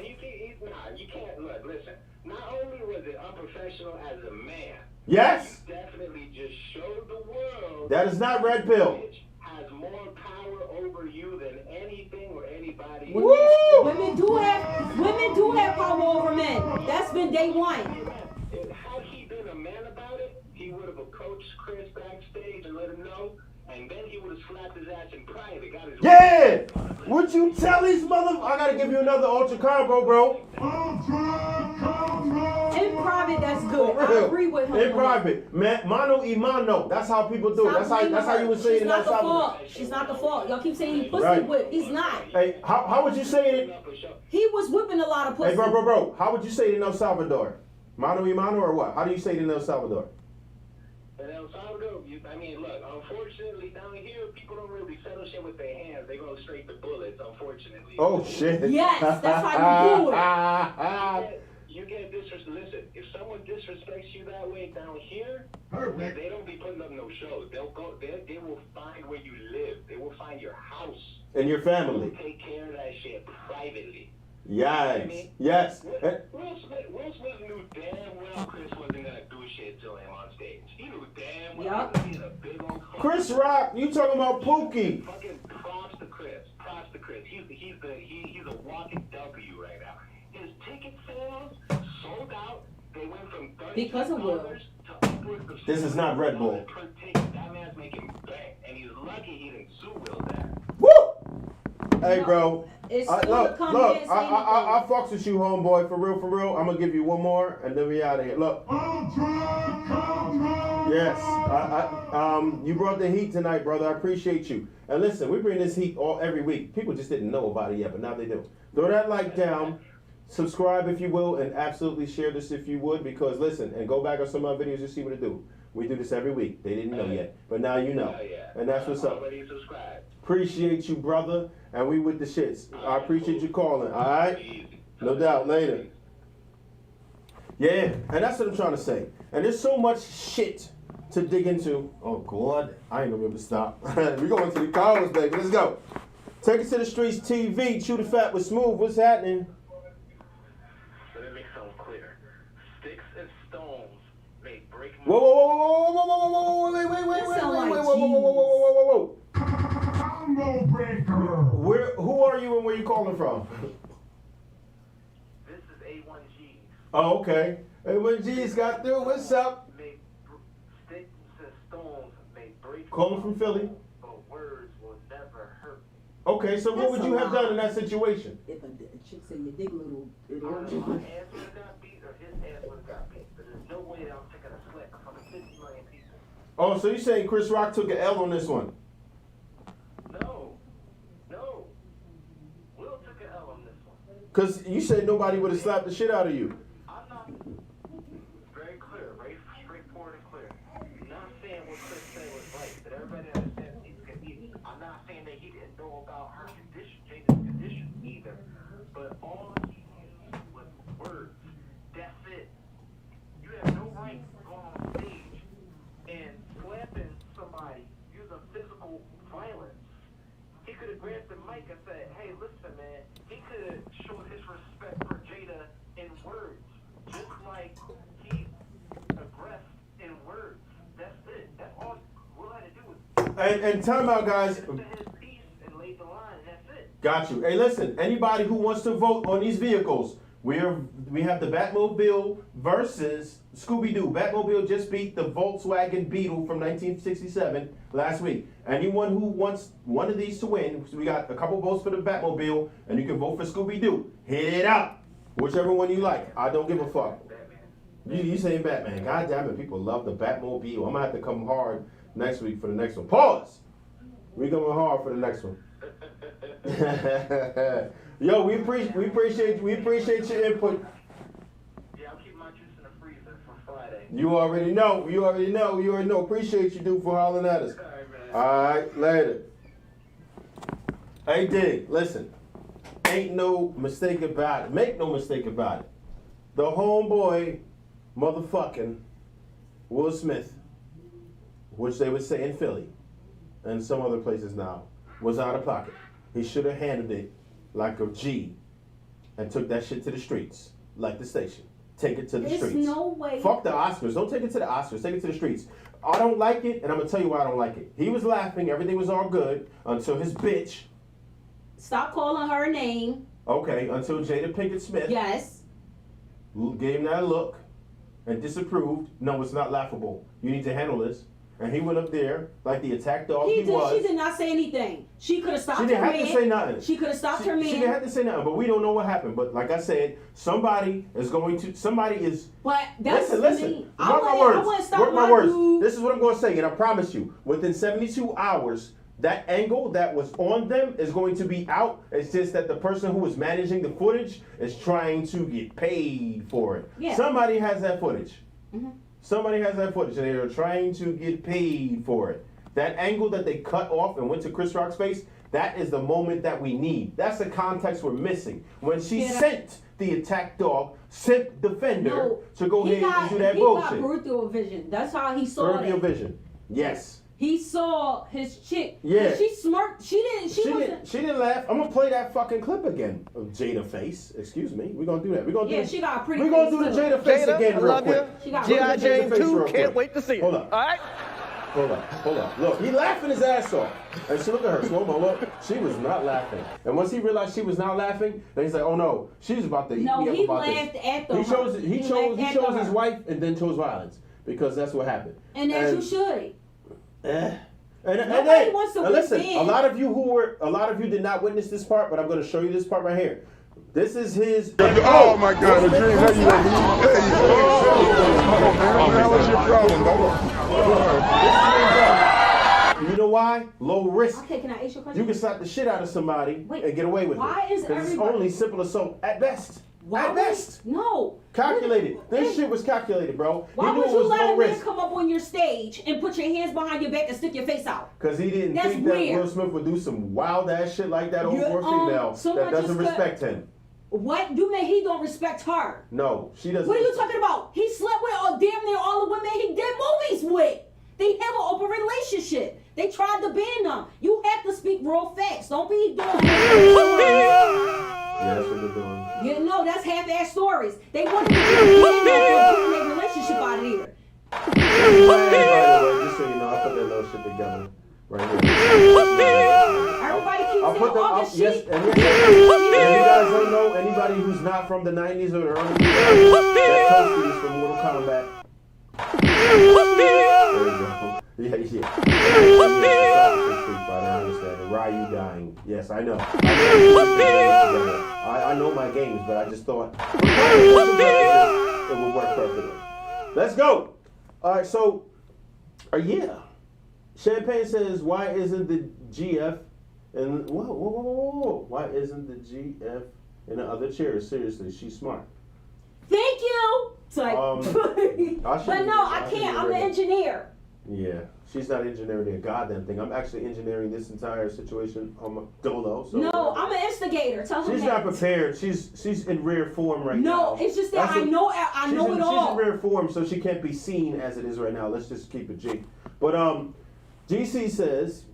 you can't look. Listen, not only was it unprofessional as a man, Yes, you definitely just showed the world that is not red pill. has more power over you than anything or anybody. Woo! Women do have power over men. That's been day one. Had he been a man about it, he would have approached Chris backstage and let him know, and then he would have slapped his ass in private. Got his Yeah! Would you tell these mother? I gotta give you another ultra combo, bro. In private, that's good. I agree with him. In private, man, mano y mano. That's how people do it. That's how you would say it in El Salvador. She's not the fault. Y'all keep saying he pussy Right. whip. He's not. Hey, how would you say it? He was whipping a lot of pussy. Hey, bro. How would you say it in El Salvador? Mano y mano or what? How do you say it in El Salvador? In El Salvador, look, unfortunately down here, people don't really settle shit with their hands. They go straight to bullets, unfortunately. Oh shit. Yes, that's how you do it. You get disrespect. Listen, if someone disrespects you that way down here, they don't be putting up no shows. They'll go. They will find where you live. They will find your house. And your family. They'll take care of that shit privately. Yes. Yes. Will Smith knew damn well Chris wasn't gonna do shit to him on stage. He knew damn well Yup. he was a big old. Chris Rock, you talking about Pookie? Fucking props to Chris. Props to Chris. He's a walking W right now. His ticket sales sold out. They went from Because of Will. to upwards of This is not Red Bull. per ticket. That man's making bank, and he's lucky he didn't sue Will that. Woo! Hey, bro. It's Look, still to come look, against I anything. fucks with you, homeboy, for real. I'm gonna give you one more, and then we out of here. Look. Yes, you brought the heat tonight, brother. I appreciate you. And listen, we bring this heat every week. People just didn't know about it yet, but now they do. Throw that like down, subscribe if you will, and absolutely share this if you would, because listen, and go back on some of our videos to see what it do. We do this every week. They didn't know yet, but now you know. And that's what's up. Already subscribed. Appreciate you, brother, and we with the shits. I appreciate you calling, all right? No doubt, later. Yeah, and that's what I'm trying to say. And there's so much shit to dig into. Oh, God, I ain't gonna be able to stop. We going to the comments, baby. Let's go. Take it to the streets TV. Chew the fat with Smoove. What's happening? So let me make something clear. Sticks and stones may break my... Whoa, wait. Combo breaker. Who are you and where you calling from? This is A1G. Oh, okay. Hey, when G's got through, what's up? Sticks and stones may break Calling from Philly. but words will never hurt. Okay, so what would you have done in that situation? If a chick say you dig little, it My hurts ass you. would have got beat or his ass would have got beat. But there's no way that I'm taking a slap from 50 million people. Oh, so you saying Chris Rock took an L on this one? No. Will took an L on this one. Because you said nobody would have slapped the shit out of you. I'm not very clear, very straightforward and clear. I'm not saying what Chris said was right, but everybody understands he's comedian. I'm not saying that he didn't know about her condition, Jada's condition either. But all he used was words. That's it. You have no right to go on stage and slapping somebody using physical violence. He could have grabbed the mic and said, hey, listen, man. He could have showed his respect for Jada in words. Just like he aggressed in words. That's it. That's all Will had to do was And time out, guys. his piece and laid the line, and that's it. Got you. Hey, listen, anybody who wants to vote on these vehicles, we have the Batmobile versus Scooby-Doo. Batmobile just beat the Volkswagen Beetle from 1967 last week. Anyone who wants one of these to win, we got a couple votes for the Batmobile, and you can vote for Scooby-Doo. Hit it up. Whichever one you like. I don't give a fuck. You saying Batman. God damn it, people love the Batmobile. I'm going to have to come hard next week for the next one. Pause. We coming hard for the next one. Yo, we appreciate your input. Yeah, I'll keep my juice in the freezer for Friday. You already know. Appreciate you, dude, for hollering at us. All right, man. All right, later. Hey, Dig, listen. Ain't no mistake about it. Make no mistake about it. The homeboy, motherfucking Will Smith, which they would say in Philly and some other places now, was out of pocket. He should have handled it like a G and took that shit to the streets, like the station. Take it to the streets. There's no way. Fuck the Oscars. Don't take it to the Oscars. Take it to the streets. I don't like it, and I'm going to tell you why I don't like it. He was laughing. Everything was all good until his bitch. Stop calling her a name. Okay, until Jada Pinkett Smith. Yes. Gave him that look and disapproved. No, it's not laughable. You need to handle this. And he went up there like the attack dog he was. She did not say anything. She could have stopped her man. She didn't have to say nothing. She could have stopped her man. She didn't have to say nothing, but we don't know what happened. But like I said, somebody is. But that's listen. I Mark my words. This is what I'm going to say, and I promise you, within 72 hours, that angle that was on them is going to be out. It's just that the person who was managing the footage is trying to get paid for it. Yeah. Somebody has that footage. Mm-hmm. Somebody has that footage, and they are trying to get paid for it. That angle that they cut off and went to Chris Rock's face, that is the moment that we need. That's the context we're missing. When she sent the attack dog, sent defender to go ahead and do that bullshit. He got peripheral vision. That's how he saw it. Peripheral vision. Yes. He saw his chick. Yeah. She smirked. She didn't laugh. I'm gonna play that fucking clip again of Jada face. Excuse me. We're gonna do that. We're gonna do she got a pretty We're gonna do the Jada face again real quick. G.I. Jane 2, can't wait to see it. Hold up. All right? Hold up. Look, he laughing his ass off. And she look at her, slow mo, look. She was not laughing. And once he realized she was not laughing, then he's like, oh no, she's about to eat me up about this. He chose his wife and then chose violence. Because that's what happened. And as you should. Nobody wants to listen, win. a lot of you did not witness this part, but I'm going to show you this part right here. This is his. Oh my God, the dream. How you What was your problem, You know why? Low risk. Okay, can I ask you a question? You can slap the shit out of somebody and get away with it. Because it's only simple assault at best. No. Calculated. This shit was calculated, bro. Why would you let a man come up on your stage and put your hands behind your back and stick your face out? Because he didn't think that Will Smith would do some wild ass shit like that over a female that doesn't respect him. What? You mean he don't respect her? No, she doesn't. What are you talking about? He slept with damn near all the women he did movies with. They have an open relationship. They tried to ban them. You have to speak real facts. Don't be doing Yeah, that's what they're doing. You know, that's half-ass stories. They wanted to get their relationship out of here. Just so you know, I put that little shit together right here. Everybody keeps saying all this shit. And you guys don't know anybody who's not from the 90s or the early 2000s, that Toasty is from Mortal Kombat. There you go. Yeah. I understand. Ryu dying. Yes, I know. I know my games, but I just thought it would work perfectly. Let's go. All right, so, yeah. Champagne says, why isn't the GF and whoa. Why isn't the GF in the other chair? Seriously, she's smart. Thank you. It's like, but no, I can't. I'm an engineer. Yeah, she's not engineering a goddamn thing. I'm actually engineering this entire situation on my dolo. So no, I'm an instigator. Tell her she's not prepared. She's in rare form right No, now. it's just that I know it all. She's in rare form, so she can't be seen as it is right now. Let's just keep it G. But GC says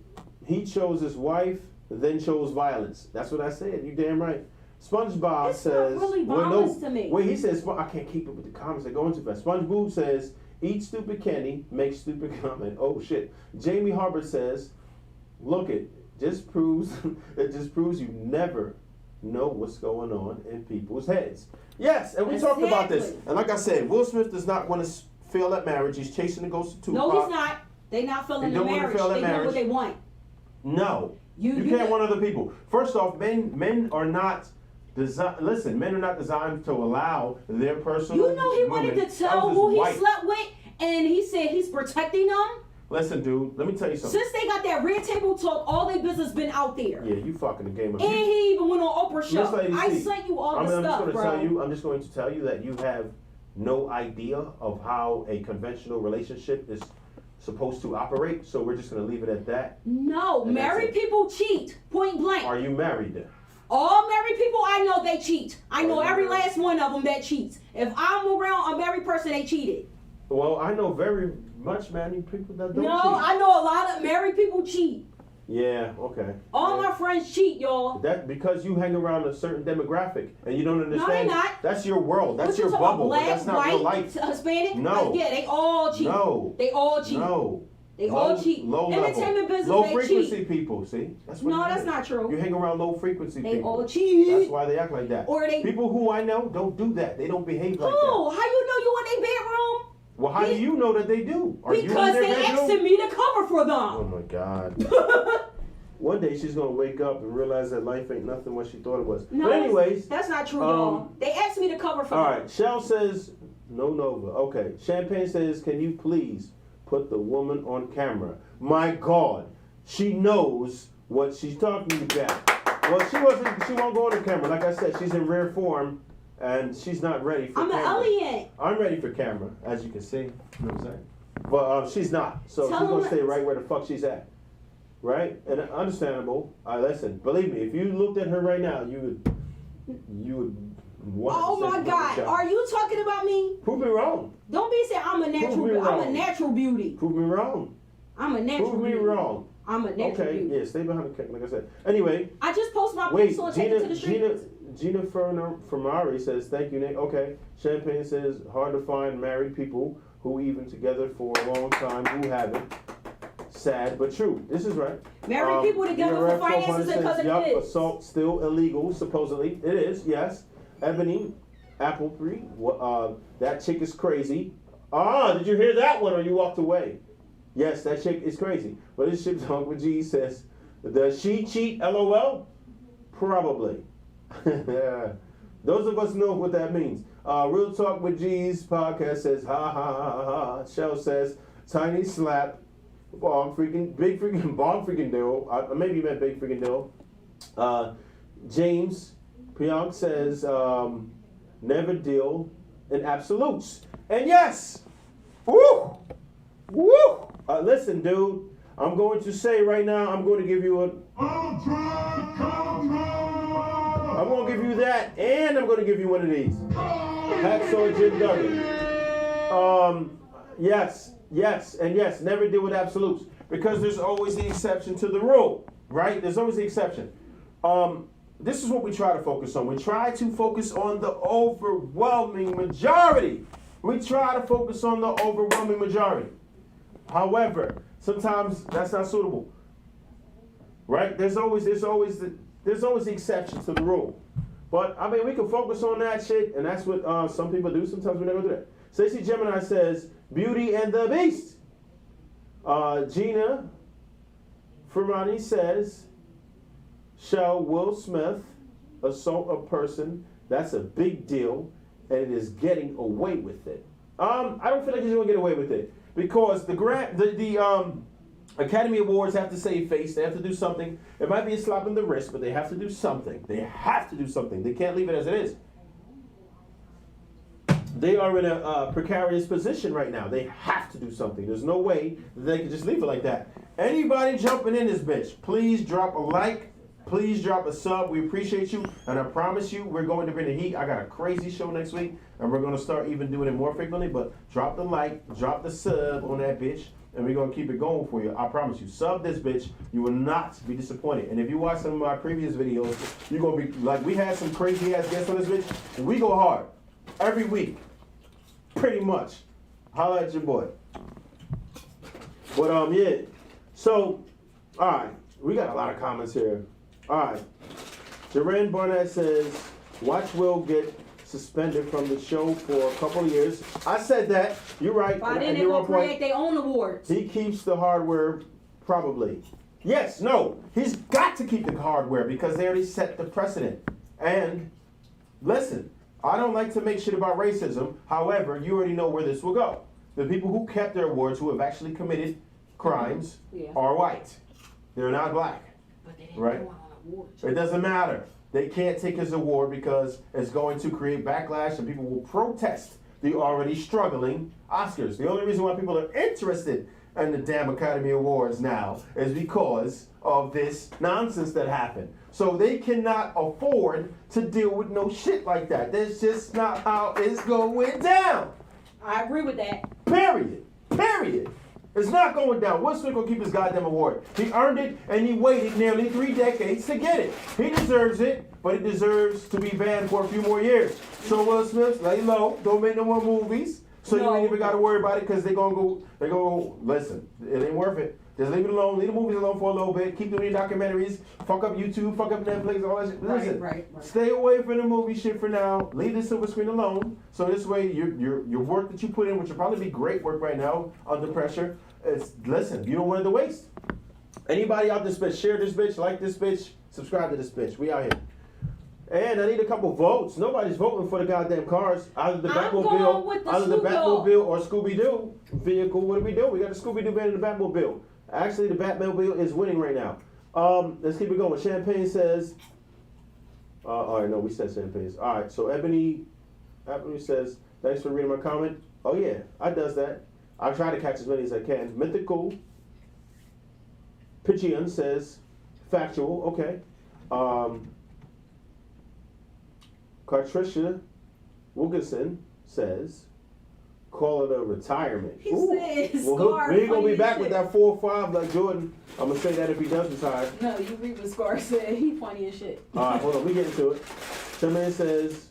he chose his wife, then chose violence. That's what I said. You damn right. SpongeBob it's says, not really violence to me. Wait, he says, I can't keep up with the comments. They're going too fast. SpongeBob says, eat stupid candy, make stupid comment. Oh shit. Jamie Harbert says, look, it just proves you never know what's going on in people's heads. Yes, and we talked about this. And like I said, Will Smith does not want to fail at marriage. He's chasing the ghost of Tupac. No, he's not. They're not failing the marriage. They know what they want. No. You can't want other people. First off, men are not men are not designed to allow their personal. You know he wanted to tell who he slept with, and he said he's protecting them. Listen, dude, let me tell you something. Since they got that red table talk, all their business been out there. Yeah, you fucking the game. And he even went on Oprah show. I see, sent you all the stuff, bro. I'm just going to tell you that you have no idea of how a conventional relationship is supposed to operate. So we're just going to leave it at that. No, married people cheat. Point blank. Are you married then? All married people I know, they cheat. I know every last one of them that cheats. If I'm around a married person, they cheated. Well, I know very much married people that don't No, cheat. I know a lot of married people cheat. Yeah, okay. All Yeah. my friends cheat, y'all. That because you hang around a certain demographic and you don't understand. not. That's your world. That's What you your talking about, bubble. But black, that's not white, real life. Hispanic? No. Yeah, they all cheat. No. They all cheat. No. They all cheat. Low Entertainment level. business, Low they frequency cheat. people. See, that's what. No, it that's is. not true. You hang around low frequency They people. all cheat. That's why they act like that. Or they- people who I know don't do that. They don't behave like that. Oh, how you know you in their bedroom? Well, how do you know that they do? Are you in Because their they bedroom? asking me to cover for Oh them. my God. One day she's gonna wake up and realize that life ain't nothing what she thought it was. No, But anyways, that's not true, y'all. They asked me to cover for all them. right. Shell says no Nova. Okay. Champagne says, can you please put the woman on camera? My God, she knows what she's talking about. Well, she won't go on the camera. Like I said, she's in rare form, and she's not ready for I'm an camera. alien. I'm ready for camera, as you can see. You know what I'm saying? But she's not. So Tell she's gonna them- stay right where the fuck she's at. Right? And understandable. Listen, believe me, if you looked at her right now, you would want Oh to say, my God, are you talking about me? Prove me wrong. Don't be saying I'm a natural. Prove me I'm a wrong. natural beauty. Prove me wrong. I'm a natural. Prove me beauty. wrong. I'm a natural Okay, beauty. yeah, stay behind the camera, like I said. Anyway, I just post my wait, pics on take it to the streets. Gina Ferrari says, thank you, Nick. Okay. Champagne says, hard to find married people who even together for a long time who haven't. Sad, but true. This is right. Married people together for finances and because of yup, kids. assault still illegal, supposedly. It is, yes. Ebony, Appleby, that chick is crazy. Did you hear that one or you walked away? Yes, that chick is crazy. But this ship's Uncle G says, does she cheat, LOL? Probably. Those of us know what that means. Real Talk with G's podcast says, ha ha ha ha ha. Shell says, tiny slap. Big freaking deal. Maybe you meant big freaking deal. James Pionk says, never deal in absolutes. And yes, woo, woo. Listen, dude, I'm going to say right now, I'm going to give you I'm going to give you that, and I'm going to give you one of these. Hacksaw Jim Duggan. Yes, never deal with absolutes. Because there's always the exception to the rule, right? There's always the exception. This is what we try to focus on. We try to focus on the overwhelming majority. We try to focus on the overwhelming majority. However, sometimes that's not suitable, right? There's always the exceptions to the rule. But I mean, we can focus on that shit, and that's what some people do. Sometimes we never do that. Stacey Gemini says, Beauty and the Beast. Gina Fermani says, shall Will Smith assault a person? That's a big deal, and it is getting away with it. I don't feel like he's gonna get away with it because the Academy Awards have to save face. They have to do something. It might be a slap in the wrist, but they have to do something. They have to do something. They can't leave it as it is. They are in a precarious position right now. They have to do something. There's no way they can just leave it like that. Anybody jumping in this bitch, please drop a like. Please drop a sub. We appreciate you. And I promise you, we're going to bring the heat. I got a crazy show next week. And we're going to start even doing it more frequently. But drop the like, drop the sub on that bitch. And we're going to keep it going for you. I promise you. Sub this bitch. You will not be disappointed. And if you watch some of my previous videos, you're going to be like, we had some crazy ass guests on this bitch. And we go hard. Every week. Pretty much. Holla at your boy. But yeah. So, alright. We got a lot of comments here. Alright. Jaren Barnett says, watch Will get suspended from the show for a couple of years. I said that. You're right. By then And they're you're gonna on point. create their own awards. He keeps the hardware, probably. Yes, no. He's got to keep the hardware because they already set the precedent. And listen, I don't like to make shit about racism. However, you already know where this will go. The people who kept their awards, who have actually committed crimes, are white. They're not black. But they didn't Right? go on awards. It doesn't matter. They can't take his award because it's going to create backlash and people will protest the already struggling Oscars. The only reason why people are interested in the damn Academy Awards now is because of this nonsense that happened. So they cannot afford to deal with no shit like that. That's just not how it's going down. I agree with that. Period. Period. It's not going down. Will Smith gonna keep his goddamn award. He earned it, and he waited nearly 3 decades to get it. He deserves it, but he deserves to be banned for a few more years. So Will Smith, lay low. Don't make no more movies. So you ain't even got to worry about it because they gonna go. Listen, it ain't worth it. Just leave it alone. Leave the movies alone for a little bit. Keep doing your documentaries. Fuck up YouTube. Fuck up Netflix. All that shit. Listen, Right. stay away from the movie shit for now. Leave the silver screen alone. So this way, your work that you put in, which will probably be great work right now under pressure. Listen, you don't want it to waste. Anybody out this bitch, share this bitch, like this bitch, subscribe to this bitch. We out here. And I need a couple votes. Nobody's voting for the goddamn cars. Either the Batmobile or Scooby-Doo vehicle. What do we do? We got the Scooby-Doo van and the Batmobile. Actually, the Batmobile is winning right now. Let's keep it going. Champagne says, all right, no, we said Champagne. All right, so Ebony says, thanks for reading my comment. Oh yeah, I does that. I'll try to catch as many as I can. Mythical Pigeon says, factual, okay. Cartricia Wilkinson says, call it a retirement. He says, well, we ain't gonna be back with that 4-5 like Jordan. I'm gonna say that if he does retire. No, you read what Scar said. He funny as shit. All right, hold on, we get into it. Charmaine says,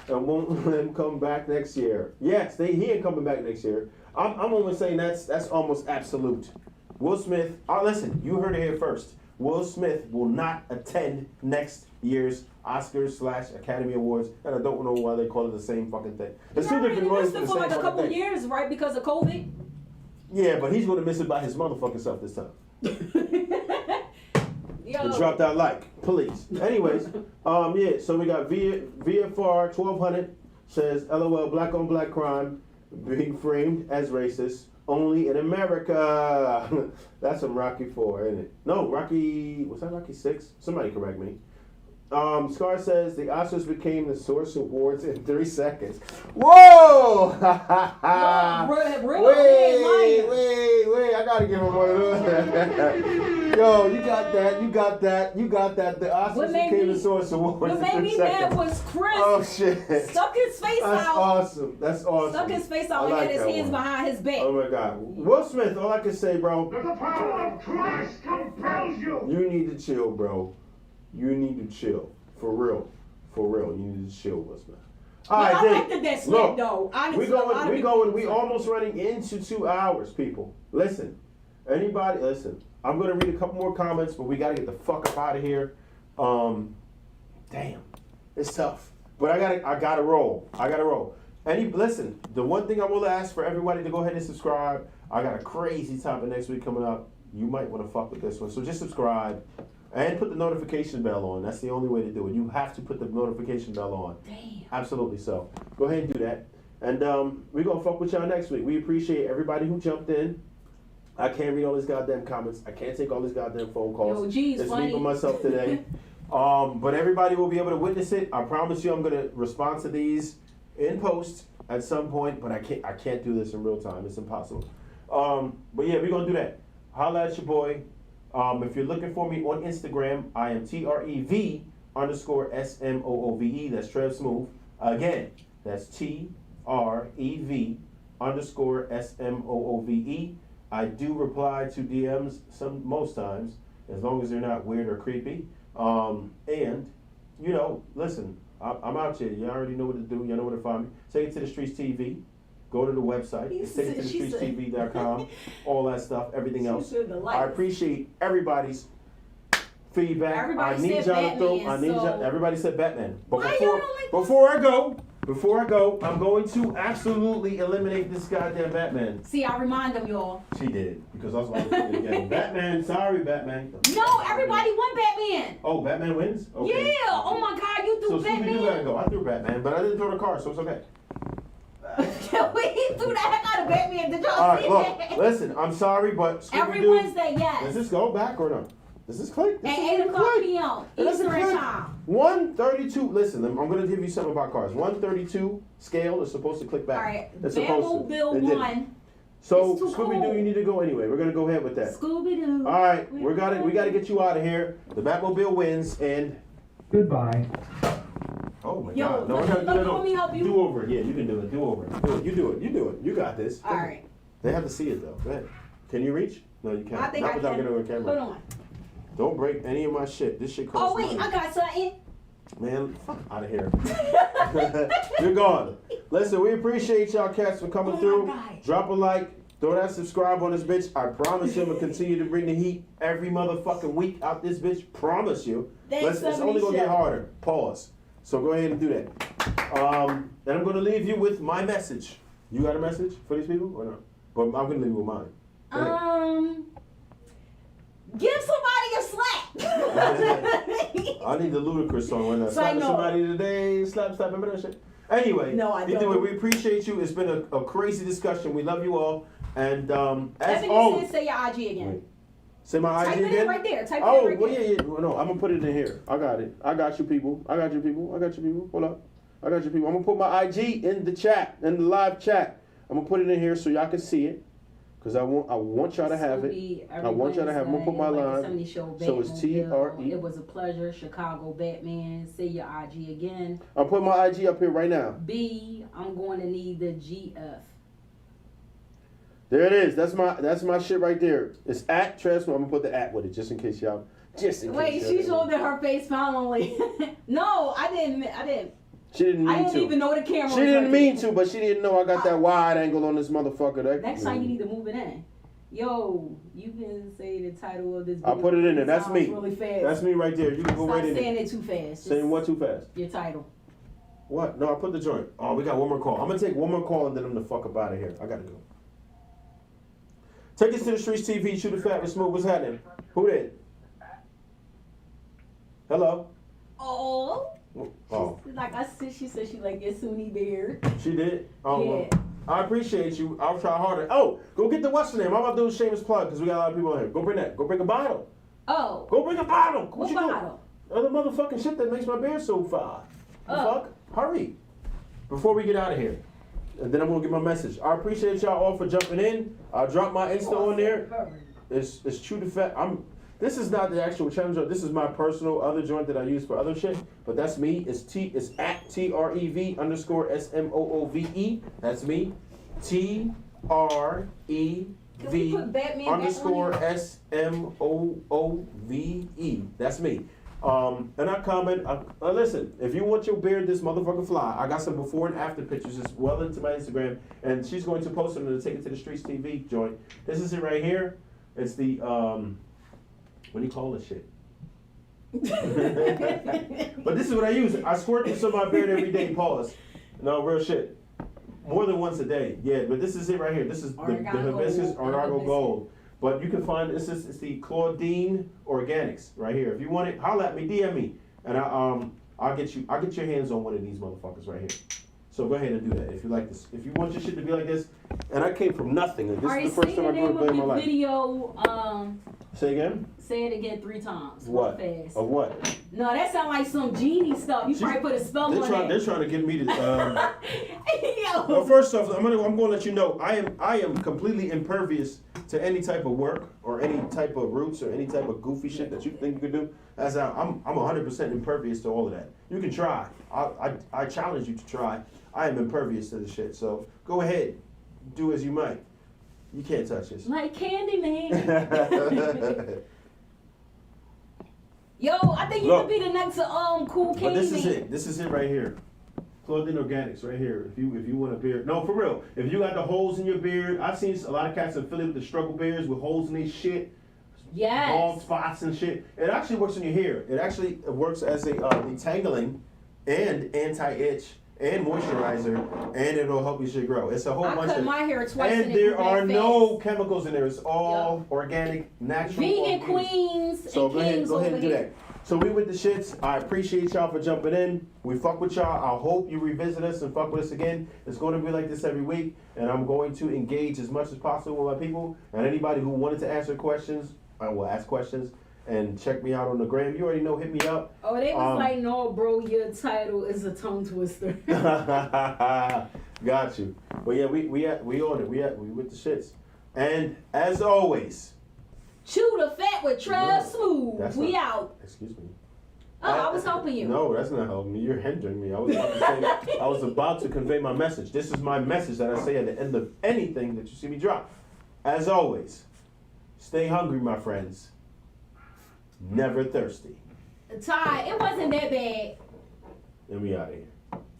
and won't let him come back next year. Yes, he ain't coming back next year. I'm almost saying that's almost absolute. Will Smith, listen, you heard it here first. Will Smith will not attend next year's Oscars/Academy Awards, and I don't know why they call it the same fucking thing. It's two different noise for the same like a fucking couple thing. years, right? Because of COVID. Yeah, but he's gonna miss it by his motherfucking self this time. Yo. Drop that like, please. Anyways, yeah. So we got VFR 1200 says, "LOL, black on black crime being framed as racist only in America." That's some Rocky 4, isn't it? No, Rocky. Was that Rocky 6? Somebody correct me. Scar says the Oscars became the source of awards in 3 seconds. Whoa! Wait! I gotta give him one of those. Yo, you got that. The Oscars became the source of awards in 3 seconds. What made me mad was Chris. Oh shit! Stuck his face out. That's awesome. Stuck his face out and like had his hands behind his back. Oh my God, Will Smith. All I can say, bro. The power of Christ compels you. You need to chill, bro. You need to chill. For real. You need to chill, Will Smith. All right, I like that slip though. We almost running into 2 hours, people. Listen. I'm gonna read a couple more comments, but we gotta get the fuck up out of here. Damn. It's tough. But I gotta roll. Listen, the one thing I will ask for everybody to go ahead and subscribe. I got a crazy topic next week coming up. You might want to fuck with this one. So just subscribe. And put the notification bell on. That's the only way to do it. You have to put the notification bell on. Damn. Absolutely so. Go ahead and do that. And we're going to fuck with y'all next week. We appreciate everybody who jumped in. I can't read all these goddamn comments. I can't take all these goddamn phone calls. Yo, geez, it's funny. me for myself today. But everybody will be able to witness it. I promise you I'm going to respond to these in post at some point. But I can't do this in real time. It's impossible. But yeah, we're going to do that. Holla at your boy. If you're looking for me on Instagram, I am TREV_SMOOVE. That's Trev Smoove. Again, that's TREV_SMOOVE. I do reply to DMs most times, as long as they're not weird or creepy. And, listen, I'm out here. You already know what to do. You know where to find me. Take it to the Streets TV. Go to the website. Take it to thestreetstv.com. All that stuff. Everything else. I appreciate everybody's feedback. Everybody said Batman, everybody said Batman. But Why you don't like before I go, I'm going to absolutely eliminate this goddamn Batman. See, I remind them, y'all. She did, because I was about to put it again. Batman, sorry, Batman. No, everybody won Batman. Oh, Batman wins? Okay. Yeah. Oh my God, you threw Batman. So Scooby-Doo gotta go. I threw Batman, but I didn't throw the car, so it's okay. He threw the heck out of Batman. Did y'all All see right, that? look, listen, I'm sorry, but Scooby-Doo. Every Wednesday, yes. Does this go back or no? Does this click? At 8 o'clock p.m. Eastern time. 132. Listen, I'm going to give you something about cars. 132 scale is supposed to click back. All right. It's supposed to. Batmobile won. So Scooby-Doo, you need to go anyway. We're going to go ahead with that. Scooby-Doo. All right, we got to get you out of here. The Batmobile wins and goodbye. Oh my God. No, let me help you. Do over. Yeah, you can do it. Do over. Do it. You do it. You got this. All right. They have to see it though. Go ahead. Can you reach? No, you can't. I think Not I without can. getting on camera. Hold on. Don't break any of my shit. This shit costs Oh wait, money. I got something. Man, fuck out of here. You're gone. Listen, we appreciate y'all cats for coming through. God. Drop a like. Throw that subscribe on this bitch. I promise you I'm going to continue to bring the heat every motherfucking week out this bitch. Promise you. Thanks, It's only going to get Show. harder. Pause. So go ahead and do that. And I'm going to leave you with my message. You got a message for these people or not? But I'm going to leave you with mine. Go ahead. Give somebody a slap. I need the Ludacris song right now. Slapping somebody today, slap, remember that shit? Anyway, No, I either don't. way, we appreciate you. It's been a crazy discussion. We love you all. And as Evan, always, you said say your IG again. wait. Say my Type IG it again? in right there. Type Oh, it in right well, there. yeah. No, I'm going to put it in here. I got it. I got you people. Hold up. I got you people. I'm going to put my IG in the chat, in the live chat. I'm going to put it in here so y'all can see it. Because I want y'all to have it. I want y'all to have it. I'm going to put my line. So it's TRE. It was a pleasure. Chicago Batman. Say your IG again. I'll put my IG up here right now. B, I'm going to need the GF. There it is. That's my shit right there. It's at Transform. I'm gonna put the at with it just in case y'all. Wait, she's holding her face finally. No, I didn't. She didn't mean to. I didn't even know the camera. She didn't mean to, but she didn't know I got that wide angle on this motherfucker. Next time you need to move it in. Yo, you can say the title of this video. I'll put it in there. That's me. Really fast. That's me right there. You can go Stop right in saying there. it too fast. Saying what too fast? Your title. What? No, I put the joint. Oh, we got one more call. I'm gonna take one more call and then I'm the fuck up out of here. I gotta go. Take us to the streets TV. Shoot the fat with Smoove. What's happening? Who did? Hello. Oh. Oh. Like I said, she said she like your Sunni beard. She did? Oh, Yeah. well, I appreciate you. I'll try harder. Oh, go get the what's the name? I'm about to do a shameless plug because we got a lot of people on here. Go bring that. Go bring a bottle. Oh. Go bring a bottle. What you doing? bottle? Other motherfucking shit that makes my beard so far. The Oh. fuck? Hurry. Before we get out of here. And then I'm going to get my message. I appreciate y'all all for jumping in. I'll drop my Insta on there. It's true to fact. This is not the actual challenge. This is my personal other joint that I use for other shit. But that's me. It's at TREV_SMOOVE. That's me. TREV_SMOOVE. That's me. And I comment. Listen, if you want your beard this motherfucker fly, I got some before and after pictures as well into my Instagram, and she's going to post them to Take It to the Streets TV joint. This is it right here. It's the what do you call this shit? But this is what I use. I squirt this on my beard every day. Pause. No, real shit. More than once a day. Yeah, but this is it right here. This is the hibiscus Argo Gold. But you can find it's the Claudine Organics right here. If you want it, holla at me, DM me, and I'll get your hands on one of these motherfuckers right here. So go ahead and do that if you like this. If you want your shit to be like this, and I came from nothing. And this is the first time I grew up in my life. Video, Say again? say it again 3 times. What? Real fast. Of what? No, that sound like some genie stuff. You probably put a spell on They're it. trying to get me to. Yo. Well, first off, I'm going to let you know I am completely impervious to any type of work or any type of roots or any type of goofy shit that you think you could do. As I'm 100% impervious to all of that. You can try. I challenge you to try. I am impervious to the shit. So go ahead, do as you might. You can't touch this. Like Candyman. Yo, I think you could be the next cool Candyman. But this is it. This is it right here. Claudine Organics right here. If you want a beard. No, for real. If you got the holes in your beard, I've seen a lot of cats in Philly with the struggle beards with holes in their shit. Yes. Bald spots and shit. It actually works on your hair. It actually works as a detangling and anti-itch and moisturizer, and it'll help your shit grow. It's a whole bunch I cut my hair twice and there are no chemicals in there. It's all organic, natural. Vegan queens. So and go ahead kings and over do here. that. So we with the shits. I appreciate y'all for jumping in. We fuck with y'all. I hope you revisit us and fuck with us again. It's going to be like this every week, and I'm going to engage as much as possible with my people. And anybody who wanted to answer questions, I will ask questions. And check me out on the gram. You already know. Hit me up. Oh, they was like, no, bro, your title is a tongue twister. Got you. But yeah, we on it. We with the shits. And as always, Chew the fat with Trev Smoove. That's We not- out. Excuse me. I was helping you. No, that's not helping me. You're hindering me. I was about to convey my message. This is my message that I say at the end of anything that you see me drop. As always, stay hungry, my friends. Never thirsty. Ty, it wasn't that bad. And we out of here.